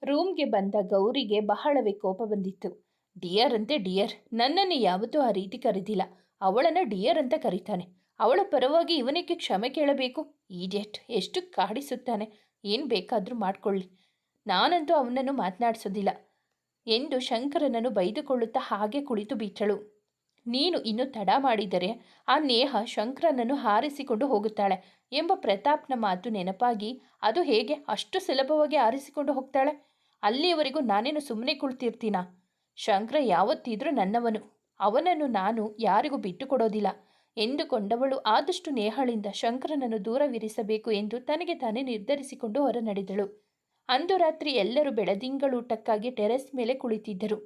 ರೂಮ್ಗೆ ಬಂದ ಗೌರಿಗೆ ಬಹಳವೇ ಕೋಪ ಬಂದಿತ್ತು. ಡಿಯರ್ ಅಂತೆ ಡಿಯರ್, ನನ್ನನ್ನು ಯಾವತ್ತೂ ಆ ರೀತಿ ಕರೆದಿಲ್ಲ. ಅವಳನ್ನು ಡಿಯರ್ ಅಂತ ಕರೀತಾನೆ. ಅವಳ ಪರವಾಗಿ ಇವನಿಗೆ ಕ್ಷಮೆ ಕೇಳಬೇಕು. ಈಡಿಯಟ್, ಎಷ್ಟು ಕಾಡಿಸುತ್ತಾನೆ. ಏನು ಬೇಕಾದರೂ ಮಾಡಿಕೊಳ್ಳಿ, ನಾನಂತೂ ಅವನನ್ನು ಮಾತನಾಡಿಸೋದಿಲ್ಲ ಎಂದು ಶಂಕರನನ್ನು ಬೈದುಕೊಳ್ಳುತ್ತಾ ಹಾಗೆ ಕುಳಿತು ಬಿಟ್ಟಳು. ನೀನು ಇನ್ನು ತಡ ಮಾಡಿದರೆ ಆ ನೇಹ ಶಂಕರನನ್ನು ಹಾರಿಸಿಕೊಂಡು ಹೋಗುತ್ತಾಳೆ ಎಂಬ ಪ್ರತಾಪ್ನ ಮಾತು ನೆನಪಾಗಿ, ಅದು ಹೇಗೆ ಅಷ್ಟು ಸುಲಭವಾಗಿ ಹಾರಿಸಿಕೊಂಡು ಹೋಗ್ತಾಳೆ? ಅಲ್ಲಿಯವರೆಗೂ ನಾನೇನು ಸುಮ್ಮನೆ ಕುಳಿತಿರ್ತೀನ? ಶಂಕರ ಯಾವತ್ತಿದ್ರೂ ನನ್ನವನು, ಅವನನ್ನು ನಾನು ಯಾರಿಗೂ ಬಿಟ್ಟು ಕೊಡೋದಿಲ್ಲ ಎಂದುಕೊಂಡವಳು ಆದಷ್ಟು ನೇಹಳಿಂದ ಶಂಕರನನ್ನು ದೂರವಿರಿಸಬೇಕು ಎಂದು ತನಗೆ ತಾನೇ ನಿರ್ಧರಿಸಿಕೊಂಡು ಹೊರ ನಡೆದಳು. ಅಂದು ರಾತ್ರಿ ಎಲ್ಲರೂ ಬೆಳದಿಂಗಳೂಟಕ್ಕಾಗಿ ಟೆರೆಸ್ ಮೇಲೆ ಕುಳಿತಿದ್ದರು.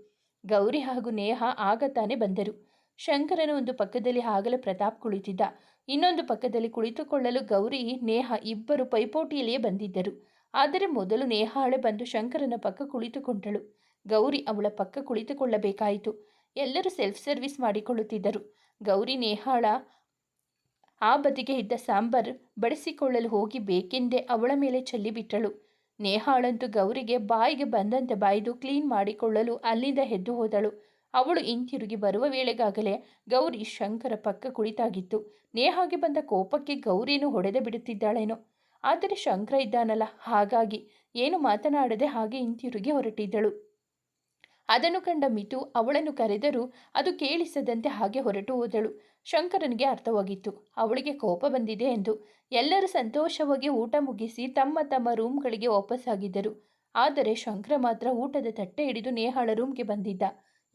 ಗೌರಿ ಹಾಗೂ ನೇಹ ಆಗ ತಾನೇ ಬಂದರು. ಶಂಕರನ ಒಂದು ಪಕ್ಕದಲ್ಲಿ ಆಗಲೇ ಪ್ರತಾಪ್ ಕುಳಿತಿದ್ದ. ಇನ್ನೊಂದು ಪಕ್ಕದಲ್ಲಿ ಕುಳಿತುಕೊಳ್ಳಲು ಗೌರಿ ನೇಹ ಇಬ್ಬರು ಪೈಪೋಟಿಯಲ್ಲಿಯೇ ಬಂದಿದ್ದರು. ಆದರೆ ಮೊದಲು ನೇಹಾಳೆ ಬಂದು ಶಂಕರನ ಪಕ್ಕ ಕುಳಿತುಕೊಂಡಳು. ಗೌರಿ ಅವಳ ಪಕ್ಕ ಕುಳಿತುಕೊಳ್ಳಬೇಕಾಯಿತು. ಎಲ್ಲರೂ ಸೆಲ್ಫ್ ಸರ್ವಿಸ್ ಮಾಡಿಕೊಳ್ಳುತ್ತಿದ್ದರು. ಗೌರಿ ನೇಹಾಳ ಆ ಬದಿಗೆ ಇದ್ದ ಸಾಂಬಾರ್ ಬಡಿಸಿಕೊಳ್ಳಲು ಹೋಗಿ ಬೇಕೆಂದೇ ಅವಳ ಮೇಲೆ ಚೆಲ್ಲಿಬಿಟ್ಟಳು. ನೇಹಾಳಂತೂ ಗೌರಿಗೆ ಬಾಯಿಗೆ ಬಂದಂತೆ ಬಾಯ್ದು ಕ್ಲೀನ್ ಮಾಡಿಕೊಳ್ಳಲು ಅಲ್ಲಿಂದ ಎದ್ದು ಹೋದಳು. ಅವಳು ಹಿಂತಿರುಗಿ ಬರುವ ವೇಳೆಗಾಗಲೇ ಗೌರಿ ಶಂಕರ ಪಕ್ಕ ಕುಳಿತಾಗಿತ್ತು. ನೇಹಾಗೆ ಬಂದ ಕೋಪಕ್ಕೆ ಗೌರಿಯನ್ನು ಹೊಡೆದು ಬಿಡುತ್ತಿದ್ದಾಳೇನೋ. ಆದರೆ ಶಂಕರ ಇದ್ದಾನಲ್ಲ, ಹಾಗಾಗಿ ಏನು ಮಾತನಾಡದೆ ಹಾಗೆ ಹಿಂತಿರುಗಿ ಹೊರಟಿದ್ದಳು. ಅದನ್ನು ಕಂಡ ಮಿತು ಅವಳನ್ನು ಕರೆದರೂ ಅದು ಕೇಳಿಸದಂತೆ ಹಾಗೆ ಹೊರಟು ಹೋದಳು. ಶಂಕರನಿಗೆ ಅರ್ಥವಾಗಿತ್ತು ಅವಳಿಗೆ ಕೋಪ ಬಂದಿದೆ ಎಂದು. ಎಲ್ಲರೂ ಸಂತೋಷವಾಗಿ ಊಟ ಮುಗಿಸಿ ತಮ್ಮ ತಮ್ಮ ರೂಮ್ಗಳಿಗೆ ವಾಪಸ್ಸಾಗಿದ್ದರು. ಆದರೆ ಶಂಕರ ಮಾತ್ರ ಊಟದ ತಟ್ಟೆ ಹಿಡಿದು ನೇಹಾಳ ರೂಮ್ಗೆ ಬಂದಿದ್ದ.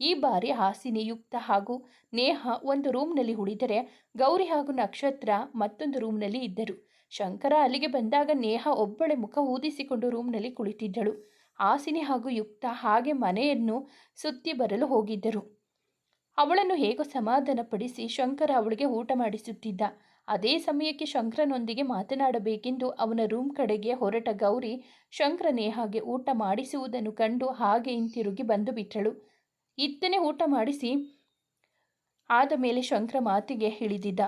ಈ ಬಾರಿ ಹಾಸಿನಿ, ಯುಕ್ತ ಹಾಗೂ ನೇಹ ಒಂದು ರೂಮ್ನಲ್ಲಿ ಉಳಿದರೆ ಗೌರಿ ಹಾಗೂ ನಕ್ಷತ್ರ ಮತ್ತೊಂದು ರೂಮ್ನಲ್ಲಿ ಇದ್ದರು. ಶಂಕರ ಅಲ್ಲಿಗೆ ಬಂದಾಗ ನೇಹ ಒಬ್ಬಳೆ ಮುಖ ಊದಿಸಿಕೊಂಡು ರೂಮ್ನಲ್ಲಿ ಕುಳಿತಿದ್ದಳು. ಹಾಸಿನಿ ಹಾಗೂ ಯುಕ್ತ ಹಾಗೆ ಮನೆಯನ್ನು ಸುತ್ತಿ ಬರಲು ಹೋಗಿದ್ದರು. ಅವಳನ್ನು ಹೇಗೋ ಸಮಾಧಾನಪಡಿಸಿ ಶಂಕರ ಅವಳಿಗೆ ಊಟ ಮಾಡಿಸುತ್ತಿದ್ದ. ಅದೇ ಸಮಯಕ್ಕೆ ಶಂಕರನೊಂದಿಗೆ ಮಾತನಾಡಬೇಕೆಂದು ಅವನ ರೂಮ್ ಕಡೆಗೆ ಹೊರಟ ಗೌರಿ ಶಂಕರ ನೇಹಾಗೆ ಊಟ ಮಾಡಿಸುವುದನ್ನು ಕಂಡು ಹಾಗೆ ಹಿಂತಿರುಗಿ ಬಂದು ಬಿಟ್ಟಳು. ಇತ್ತನೆ ಊಟ ಮಾಡಿಸಿ ಆದ ಮೇಲೆ ಶಂಕರ ಮಾತಿಗೆ ಇಳಿದಿದ್ದ.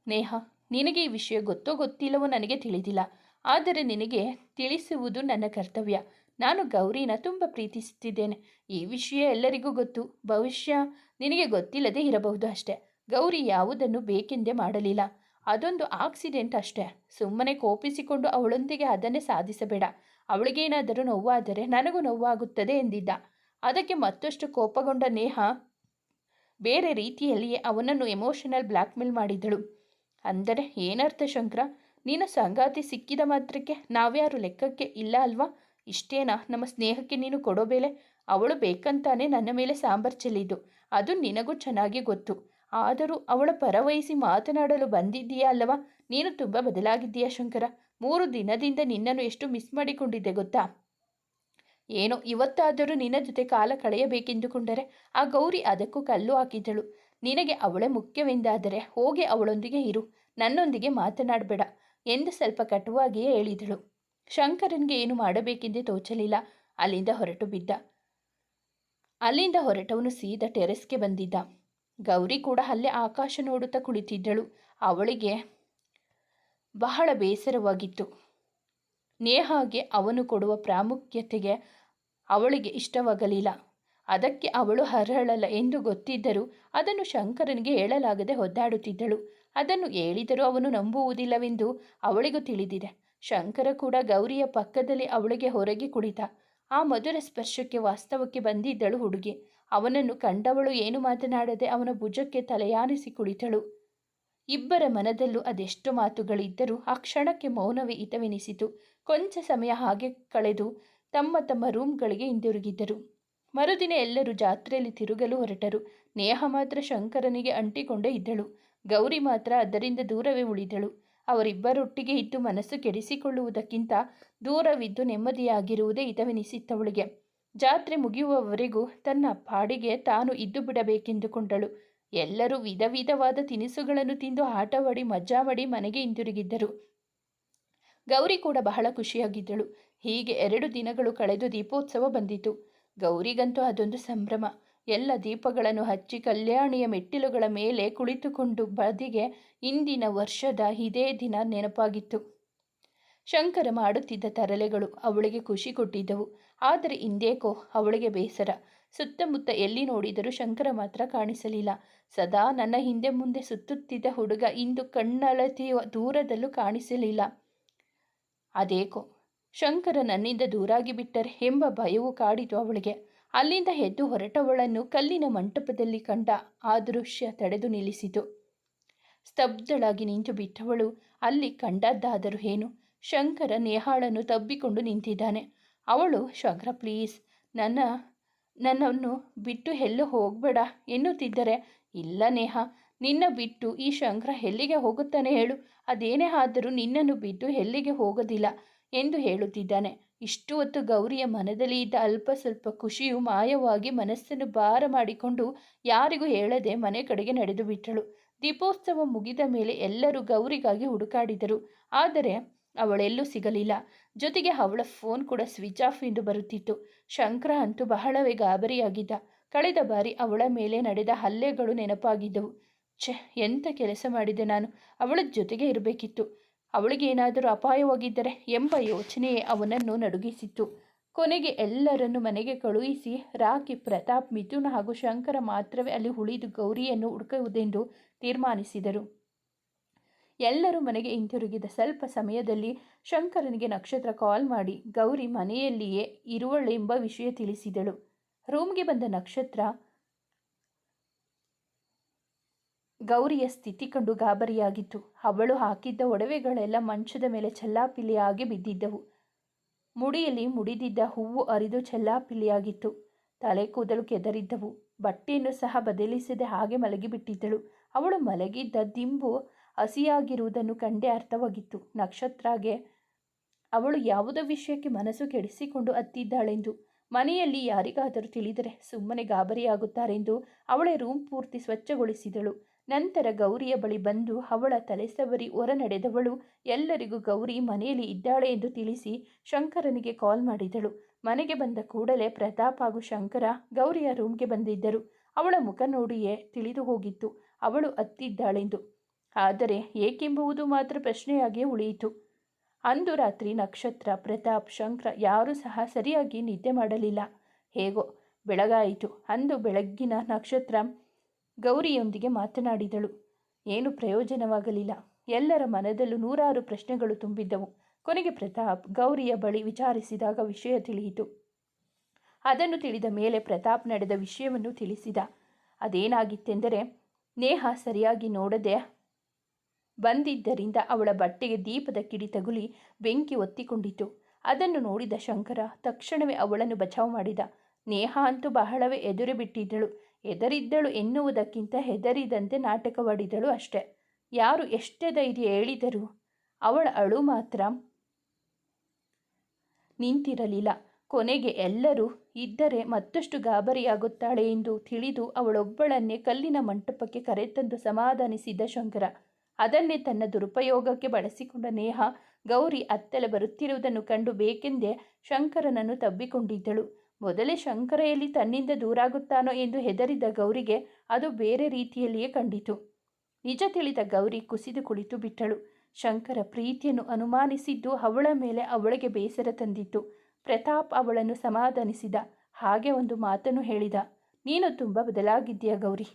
ನೇಹ, ನಿನಗೆ ಈ ವಿಷಯ ಗೊತ್ತೋ ಗೊತ್ತಿಲ್ಲವೋ ನನಗೆ ತಿಳಿದಿಲ್ಲ. ಆದರೆ ನಿನಗೆ ತಿಳಿಸುವುದು ನನ್ನ ಕರ್ತವ್ಯ. ನಾನು ಗೌರಿನ ತುಂಬ ಪ್ರೀತಿಸುತ್ತಿದ್ದೇನೆ. ಈ ವಿಷಯ ಎಲ್ಲರಿಗೂ ಗೊತ್ತು. ಭವಿಷ್ಯ ನಿನಗೆ ಗೊತ್ತಿಲ್ಲದೆ ಇರಬಹುದು ಅಷ್ಟೆ. ಗೌರಿ ಯಾವುದನ್ನು ಬೇಕೆಂದೇ ಮಾಡಲಿಲ್ಲ. ಅದೊಂದು ಆಕ್ಸಿಡೆಂಟ್ ಅಷ್ಟೇ. ಸುಮ್ಮನೆ ಕೋಪಿಸಿಕೊಂಡು ಅವಳೊಂದಿಗೆ ಅದನ್ನೇ ಸಾಧಿಸಬೇಡ. ಅವಳಿಗೇನಾದರೂ ನೋವಾದರೆ ನನಗೂ ನೋವಾಗುತ್ತದೆ ಎಂದಿದ್ದ. ಅದಕ್ಕೆ ಮತ್ತಷ್ಟು ಕೋಪಗೊಂಡ ನೇಹ ಬೇರೆ ರೀತಿಯಲ್ಲಿಯೇ ಅವನನ್ನು ಎಮೋಷನಲ್ ಬ್ಲ್ಯಾಕ್ಮೇಲ್ ಮಾಡಿದಳು. ಅಂದರೆ ಏನರ್ಥ ಶಂಕರ? ನೀನು ಸಂಗಾತಿ ಸಿಕ್ಕಿದ ಮಾತ್ರಕ್ಕೆ ನಾವ್ಯಾರು ಲೆಕ್ಕಕ್ಕೆ ಇಲ್ಲ ಅಲ್ವಾ? ಇಷ್ಟೇನಾ ನಮ್ಮ ಸ್ನೇಹಕ್ಕೆ ನೀನು ಕೊಡೋ ಬೆಲೆ? ಅವಳು ಬೇಕಂತಾನೆ ನನ್ನ ಮೇಲೆ ಸಾಂಬಾರ್ ಚೆಲ್ಲಿದ್ದು, ಅದು ನಿನಗೂ ಚೆನ್ನಾಗಿ ಗೊತ್ತು. ಆದರೂ ಅವಳ ಪರವಹಿಸಿ ಮಾತನಾಡಲು ಬಂದಿದ್ದೀಯಾ ಅಲ್ಲವಾ? ನೀನು ತುಂಬ ಬದಲಾಗಿದ್ದೀಯಾ ಶಂಕರ. 3 ದಿನದಿಂದ ನಿನ್ನನ್ನು ಎಷ್ಟು ಮಿಸ್ ಮಾಡಿಕೊಂಡಿದ್ದೆ ಗೊತ್ತಾ? ಏನೋ ಇವತ್ತಾದರೂ ನಿನ್ನ ಜೊತೆ ಕಾಲ ಕಳೆಯಬೇಕೆಂದುಕೊಂಡರೆ ಆ ಗೌರಿ ಅದಕ್ಕೂ ಕಲ್ಲು ಹಾಕಿದ್ದಳು. ನಿನಗೆ ಅವಳೇ ಮುಖ್ಯವೆಂದಾದರೆ ಹೋಗಿ ಅವಳೊಂದಿಗೆ ಇರು, ನನ್ನೊಂದಿಗೆ ಮಾತನಾಡಬೇಡ ಎಂದು ಸ್ವಲ್ಪ ಕಟುವಾಗಿಯೇ ಹೇಳಿದಳು. ಶಂಕರನ್ಗೆ ಏನು ಮಾಡಬೇಕೆಂದೇ ತೋಚಲಿಲ್ಲ. ಅಲ್ಲಿಂದ ಹೊರಟು ಬಿದ್ದ. ಅಲ್ಲಿಂದ ಹೊರಟವನು ಸೀದಾ ಟೆರೆಸ್ಗೆ ಬಂದಿದ್ದ. ಗೌರಿ ಕೂಡ ಅಲ್ಲೇ ಆಕಾಶ ನೋಡುತ್ತಾ ಕುಳಿತಿದ್ದಳು. ಅವಳಿಗೆ ಬಹಳ ಬೇಸರವಾಗಿತ್ತು. ನೇಹಾಗೆ ಅವನು ಕೊಡುವ ಪ್ರಾಮುಖ್ಯತೆಗೆ ಅವಳಿಗೆ ಇಷ್ಟವಾಗಲಿಲ್ಲ. ಅದಕ್ಕೆ ಅವಳು ಹರಳಲ್ಲ ಎಂದು ಗೊತ್ತಿದ್ದರೂ ಅದನ್ನು ಶಂಕರನಿಗೆ ಹೇಳಲಾಗದೆ ಒದ್ದಾಡುತ್ತಿದ್ದಳು. ಅದನ್ನು ಹೇಳಿದರೂ ಅವನು ನಂಬುವುದಿಲ್ಲವೆಂದು ಅವಳಿಗೂ ತಿಳಿದಿದೆ. ಶಂಕರ ಕೂಡ ಗೌರಿಯ ಪಕ್ಕದಲ್ಲಿ ಅವಳಿಗೆ ಹೊರಗೆ ಕುಳಿತ. ಆ ಮಧುರ ಸ್ಪರ್ಶಕ್ಕೆ ವಾಸ್ತವಕ್ಕೆ ಬಂದಿದ್ದಳು ಹುಡುಗಿ. ಅವನನ್ನು ಕಂಡವಳು ಏನು ಮಾತನಾಡದೆ ಅವನ ಭುಜಕ್ಕೆ ತಲೆಯಾನಿಸಿ ಕುಳಿತಳು. ಇಬ್ಬರ ಮನದಲ್ಲೂ ಅದೆಷ್ಟು ಮಾತುಗಳಿದ್ದರೂ ಆ ಕ್ಷಣಕ್ಕೆ ಮೌನವೇ ಹಿತವೆನಿಸಿತು. ಕೊಂಚ ಸಮಯ ಹಾಗೆ ಕಳೆದು ತಮ್ಮ ತಮ್ಮ ರೂಮ್ಗಳಿಗೆ ಹಿಂದಿರುಗಿದ್ದರು. ಮರುದಿನ ಎಲ್ಲರೂ ಜಾತ್ರೆಯಲ್ಲಿ ತಿರುಗಲು ಹೊರಟರು. ನೇಹ ಮಾತ್ರ ಶಂಕರನಿಗೆ ಅಂಟಿಕೊಂಡೇ ಇದ್ದಳು. ಗೌರಿ ಮಾತ್ರ ಅದರಿಂದ ದೂರವೇ ಉಳಿದಳು. ಅವರಿಬ್ಬರೊಟ್ಟಿಗೆ ಇದ್ದು ಮನಸ್ಸು ಕೆಡಿಸಿಕೊಳ್ಳುವುದಕ್ಕಿಂತ ದೂರವಿದ್ದು ನೆಮ್ಮದಿಯಾಗಿರುವುದೇ ಹಿತವೆನಿಸಿತ್ತವಳಿಗೆ. ಜಾತ್ರೆ ಮುಗಿಯುವವರೆಗೂ ತನ್ನ ಪಾಡಿಗೆ ತಾನು ಇದ್ದು ಬಿಡಬೇಕೆಂದುಕೊಂಡಳು. ಎಲ್ಲರೂ ವಿಧ ವಿಧವಾದ ತಿನಿಸುಗಳನ್ನು ತಿಂದು ಆಟವಾಡಿ ಮಜಾ ಮಾಡಿ ಮನೆಗೆ ಹಿಂದಿರುಗಿದ್ದರು. ಗೌರಿ ಕೂಡ ಬಹಳ ಖುಷಿಯಾಗಿದ್ದಳು. ಹೀಗೆ 2 ದಿನಗಳು ಕಳೆದು ದೀಪೋತ್ಸವ ಬಂದಿತು. ಗೌರಿಗಂತೂ ಅದೊಂದು ಸಂಭ್ರಮ. ಎಲ್ಲ ದೀಪಗಳನ್ನು ಹಚ್ಚಿ ಕಲ್ಯಾಣಿಯ ಮೆಟ್ಟಿಲುಗಳ ಮೇಲೆ ಕುಳಿತುಕೊಂಡು ಬದಿಗೆ ಹಿಂದಿನ ವರ್ಷದ ಇದೇ ದಿನ ನೆನಪಾಗಿತ್ತು. ಶಂಕರ ಮಾಡುತ್ತಿದ್ದ ತರಲೆಗಳು ಅವಳಿಗೆ ಖುಷಿ ಕೊಟ್ಟಿದ್ದವು. ಆದರೆ ಇಂದೇಕೋ ಅವಳಿಗೆ ಬೇಸರ. ಸುತ್ತಮುತ್ತ ಎಲ್ಲಿ ನೋಡಿದರೂ ಶಂಕರ ಮಾತ್ರ ಕಾಣಿಸಲಿಲ್ಲ. ಸದಾ ನನ್ನ ಹಿಂದೆ ಮುಂದೆ ಸುತ್ತುತ್ತಿದ್ದ ಹುಡುಗ ಇಂದು ಕಣ್ಣಳತೆಯ ದೂರದಲ್ಲೂ ಕಾಣಿಸಲಿಲ್ಲ. ಅದೇಕೋ ಶಂಕರ ನನ್ನಿಂದ ದೂರಾಗಿ ಬಿಟ್ಟರೆ ಎಂಬ ಭಯವು ಕಾಡಿತು ಅವಳಿಗೆ. ಅಲ್ಲಿಂದ ಎದ್ದು ಹೊರಟವಳನ್ನು ಕಲ್ಲಿನ ಮಂಟಪದಲ್ಲಿ ಕಂಡ ಆ ದೃಶ್ಯ ತಡೆದು ನಿಲ್ಲಿಸಿತು. ಸ್ತಬ್ಧಳಾಗಿ ನಿಂತು ಬಿಟ್ಟವಳು ಅಲ್ಲಿ ಕಂಡದ್ದಾದರೂ ಏನು? ಶಂಕರ ನೇಹಾಳನ್ನು ತಬ್ಬಿಕೊಂಡು ನಿಂತಿದ್ದಾನೆ. ಅವಳು ಶಂಕರ ಪ್ಲೀಸ್ ನನ್ನನ್ನು ಬಿಟ್ಟು ಎಲ್ಲೂ ಹೋಗಬೇಡ ಎನ್ನುತ್ತಿದ್ದರೆ, ಇಲ್ಲ ನೇಹ, ನಿನ್ನ ಬಿಟ್ಟು ಈ ಶಂಕರ ಎಲ್ಲಿಗೆ ಹೋಗುತ್ತಾನೆ ಹೇಳು? ಅದೇನೇ ಆದರೂ ನಿನ್ನನ್ನು ಬಿಟ್ಟು ಎಲ್ಲಿಗೆ ಹೋಗೋದಿಲ್ಲ ಎಂದು ಹೇಳುತ್ತಿದ್ದಾನೆ. ಇಷ್ಟು ಹೊತ್ತು ಗೌರಿಯ ಮನದಲ್ಲಿ ಇದ್ದ ಅಲ್ಪ ಸ್ವಲ್ಪ ಖುಷಿಯು ಮಾಯವಾಗಿ ಮನಸ್ಸನ್ನು ಭಾರ ಮಾಡಿಕೊಂಡು ಯಾರಿಗೂ ಹೇಳದೆ ಮನೆ ಕಡೆಗೆ ನಡೆದು ಬಿಟ್ಟಳು. ದೀಪೋತ್ಸವ ಮುಗಿದ ಮೇಲೆ ಎಲ್ಲರೂ ಗೌರಿಗಾಗಿ ಹುಡುಕಾಡಿದರು. ಆದರೆ ಅವಳೆಲ್ಲೂ ಸಿಗಲಿಲ್ಲ. ಜೊತೆಗೆ ಅವಳ ಫೋನ್ ಕೂಡ ಸ್ವಿಚ್ ಆಫ್ ಎಂದು ಬರುತ್ತಿತ್ತು. ಶಂಕರ ಅಂತೂ ಬಹಳವೇ ಗಾಬರಿಯಾಗಿದ್ದ. ಕಳೆದ ಬಾರಿ ಅವಳ ಮೇಲೆ ನಡೆದ ಹಲ್ಲೆಗಳು ನೆನಪಾಗಿದ್ದವು. ಎಂಥ ಕೆಲಸ ಮಾಡಿದೆ ನಾನು? ಅವಳ ಜೊತೆಗೆ ಇರಬೇಕಿತ್ತು. ಅವಳಿಗೇನಾದರೂ ಅಪಾಯವಾಗಿದ್ದರೆ ಎಂಬ ಯೋಚನೆಯೇ ಅವನನ್ನು ನಡುಗಿಸಿತ್ತು. ಕೊನೆಗೆ ಎಲ್ಲರನ್ನು ಮನೆಗೆ ಕಳುಹಿಸಿ ರಾಕಿ, ಪ್ರತಾಪ್, ಮಿಥುನ್ ಹಾಗೂ ಶಂಕರ ಮಾತ್ರವೇ ಅಲ್ಲಿ ಉಳಿದು ಗೌರಿಯನ್ನು ಹುಡುಕುವುದೆಂದು ತೀರ್ಮಾನಿಸಿದರು. ಎಲ್ಲರೂ ಮನೆಗೆ ಹಿಂತಿರುಗಿದ ಸ್ವಲ್ಪ ಸಮಯದಲ್ಲಿ ಶಂಕರನಿಗೆ ನಕ್ಷತ್ರ ಕಾಲ್ ಮಾಡಿ ಗೌರಿ ಮನೆಯಲ್ಲಿಯೇ ಇರುವಳೆಂಬ ವಿಷಯ ತಿಳಿಸಿದಳು. ರೂಮ್ಗೆ ಬಂದ ನಕ್ಷತ್ರ ಗೌರಿಯ ಸ್ಥಿತಿ ಕಂಡು ಗಾಬರಿಯಾಗಿತ್ತು. ಅವಳು ಹಾಕಿದ್ದ ಒಡವೆಗಳೆಲ್ಲ ಮಂಚದ ಮೇಲೆ ಚೆಲ್ಲಾಪಿಲ್ಲಿಯಾಗಿ ಬಿದ್ದಿದ್ದವು. ಮುಡಿಯಲ್ಲಿ ಮುಡಿದಿದ್ದ ಹೂವು ಅರಿದು ಚೆಲ್ಲಾಪಿಲ್ಲಿಯಾಗಿತ್ತು. ತಲೆ ಕೂದಲು ಕೆದರಿದ್ದವು. ಬಟ್ಟೆಯನ್ನು ಸಹ ಬದಲಿಸದೆ ಹಾಗೆ ಮಲಗಿಬಿಟ್ಟಿದ್ದಳು. ಅವಳು ಮಲಗಿದ್ದ ದಿಂಬು ಹಸಿಯಾಗಿರುವುದನ್ನು ಕಂಡೇ ಅರ್ಥವಾಗಿತ್ತು ನಕ್ಷತ್ರಗೆ ಅವಳು ಯಾವುದೋ ವಿಷಯಕ್ಕೆ ಮನಸ್ಸು ಕೆಡಿಸಿಕೊಂಡು ಅತ್ತಿದ್ದಾಳೆಂದು. ಮನೆಯಲ್ಲಿ ಯಾರಿಗಾದರೂ ತಿಳಿದರೆ ಸುಮ್ಮನೆ ಗಾಬರಿಯಾಗುತ್ತಾರೆಂದು ಅವಳೇ ರೂಮ್ ಪೂರ್ತಿ ಸ್ವಚ್ಛಗೊಳಿಸಿದಳು. ನಂತರ ಗೌರಿಯ ಬಳಿ ಬಂದು ಅವಳ ತಲೆ ಸವರಿ ಹೊರ ನಡೆದವಳು ಎಲ್ಲರಿಗೂ ಗೌರಿ ಮನೆಯಲ್ಲಿ ಇದ್ದಾಳೆ ಎಂದು ತಿಳಿಸಿ ಶಂಕರನಿಗೆ ಕಾಲ್ ಮಾಡಿದಳು. ಮನೆಗೆ ಬಂದ ಕೂಡಲೇ ಪ್ರತಾಪ್ ಹಾಗೂ ಶಂಕರ ಗೌರಿಯ ರೂಮ್ಗೆ ಬಂದಿದ್ದರು. ಅವಳ ಮುಖ ನೋಡಿಯೇ ತಿಳಿದು ಹೋಗಿತ್ತು ಅವಳು ಅತ್ತಿದ್ದಾಳೆಂದು. ಆದರೆ ಏಕೆಂಬುದು ಮಾತ್ರ ಪ್ರಶ್ನೆಯಾಗಿಯೇ ಉಳಿಯಿತು. ಅಂದು ರಾತ್ರಿ ನಕ್ಷತ್ರ, ಪ್ರತಾಪ್, ಶಂಕರ ಯಾರೂ ಸಹ ಸರಿಯಾಗಿ ನಿದ್ದೆ ಮಾಡಲಿಲ್ಲ. ಹೇಗೋ ಬೆಳಗಾಯಿತು. ಅಂದು ಬೆಳಗ್ಗಿನ ನಕ್ಷತ್ರ ಗೌರಿಯೊಂದಿಗೆ ಮಾತನಾಡಿದಳು. ಏನು ಪ್ರಯೋಜನವಾಗಲಿಲ್ಲ. ಎಲ್ಲರ ಮನದಲ್ಲೂ ನೂರಾರು ಪ್ರಶ್ನೆಗಳು ತುಂಬಿದ್ದವು. ಕೊನೆಗೆ ಪ್ರತಾಪ್ ಗೌರಿಯ ಬಳಿ ವಿಚಾರಿಸಿದಾಗ ವಿಷಯ ತಿಳಿಯಿತು. ಅದನ್ನು ತಿಳಿದ ಮೇಲೆ ಪ್ರತಾಪ್ ನಡೆದ ವಿಷಯವನ್ನು ತಿಳಿಸಿದ. ಅದೇನಾಗಿತ್ತೆಂದರೆ, ನೇಹ ಸರಿಯಾಗಿ ನೋಡದೆ ಬಂದಿದ್ದರಿಂದ ಅವಳ ಬಟ್ಟೆಗೆ ದೀಪದ ಕಿಡಿ ತಗುಲಿ ಬೆಂಕಿ ಒತ್ತಿಕೊಂಡಿತು. ಅದನ್ನು ನೋಡಿದ ಶಂಕರ ತಕ್ಷಣವೇ ಅವಳನ್ನು ಬಚಾವ್ ಮಾಡಿದ. ನೇಹ ಅಂತೂ ಬಹಳವೇ ಎದುರು ಬಿಟ್ಟಿದ್ದಳು. ಹೆದರಿದ್ದಳು ಎನ್ನುವುದಕ್ಕಿಂತ ಹೆದರಿದಂತೆ ನಾಟಕವಾಡಿದಳು ಅಷ್ಟೆ. ಯಾರು ಎಷ್ಟೇ ಧೈರ್ಯ ಹೇಳಿದರೂ ಅವಳ ಅಳು ಮಾತ್ರ ನಿಂತಿರಲಿಲ್ಲ. ಕೊನೆಗೆ ಎಲ್ಲರೂ ಇದ್ದರೆ ಮತ್ತಷ್ಟು ಗಾಬರಿಯಾಗುತ್ತಾಳೆ ಎಂದು ತಿಳಿದು ಅವಳೊಬ್ಬಳನ್ನೇ ಕಲ್ಲಿನ ಮಂಟಪಕ್ಕೆ ಕರೆತಂದು ಸಮಾಧಾನಿಸಿದ ಶಂಕರ. ಅದನ್ನೇ ತನ್ನ ದುರುಪಯೋಗಕ್ಕೆ ಬಳಸಿಕೊಂಡ ನೇಹ ಗೌರಿ ಅತ್ತಲೆ ಬರುತ್ತಿರುವುದನ್ನು ಕಂಡು ಬೇಕೆಂದೇ ಶಂಕರನನ್ನು ತಬ್ಬಿಕೊಂಡಿದ್ದಳು. ಮೊದಲೇ ಶಂಕರ ಎಲ್ಲಿ ತನ್ನಿಂದ ದೂರಾಗುತ್ತಾನೋ ಎಂದು ಹೆದರಿದ ಗೌರಿಗೆ ಅದು ಬೇರೆ ರೀತಿಯಲ್ಲಿಯೇ ಕಂಡಿತು. ನಿಜ ತಿಳಿದ ಗೌರಿ ಕುಸಿದು ಕುಳಿತು ಬಿಟ್ಟಳು. ಶಂಕರ ಪ್ರೀತಿಯನ್ನು ಅನುಮಾನಿಸಿದ್ದು ಅವಳ ಮೇಲೆ ಅವಳಿಗೆ ಬೇಸರ ತಂದಿತ್ತು. ಪ್ರತಾಪ್ ಅವಳನ್ನು ಸಮಾಧಾನಿಸಿದ. ಹಾಗೆ ಒಂದು ಮಾತನ್ನು ಹೇಳಿದ. ನೀನು ತುಂಬ ಬದಲಾಗಿದ್ದೀಯ ಗೌರಿ.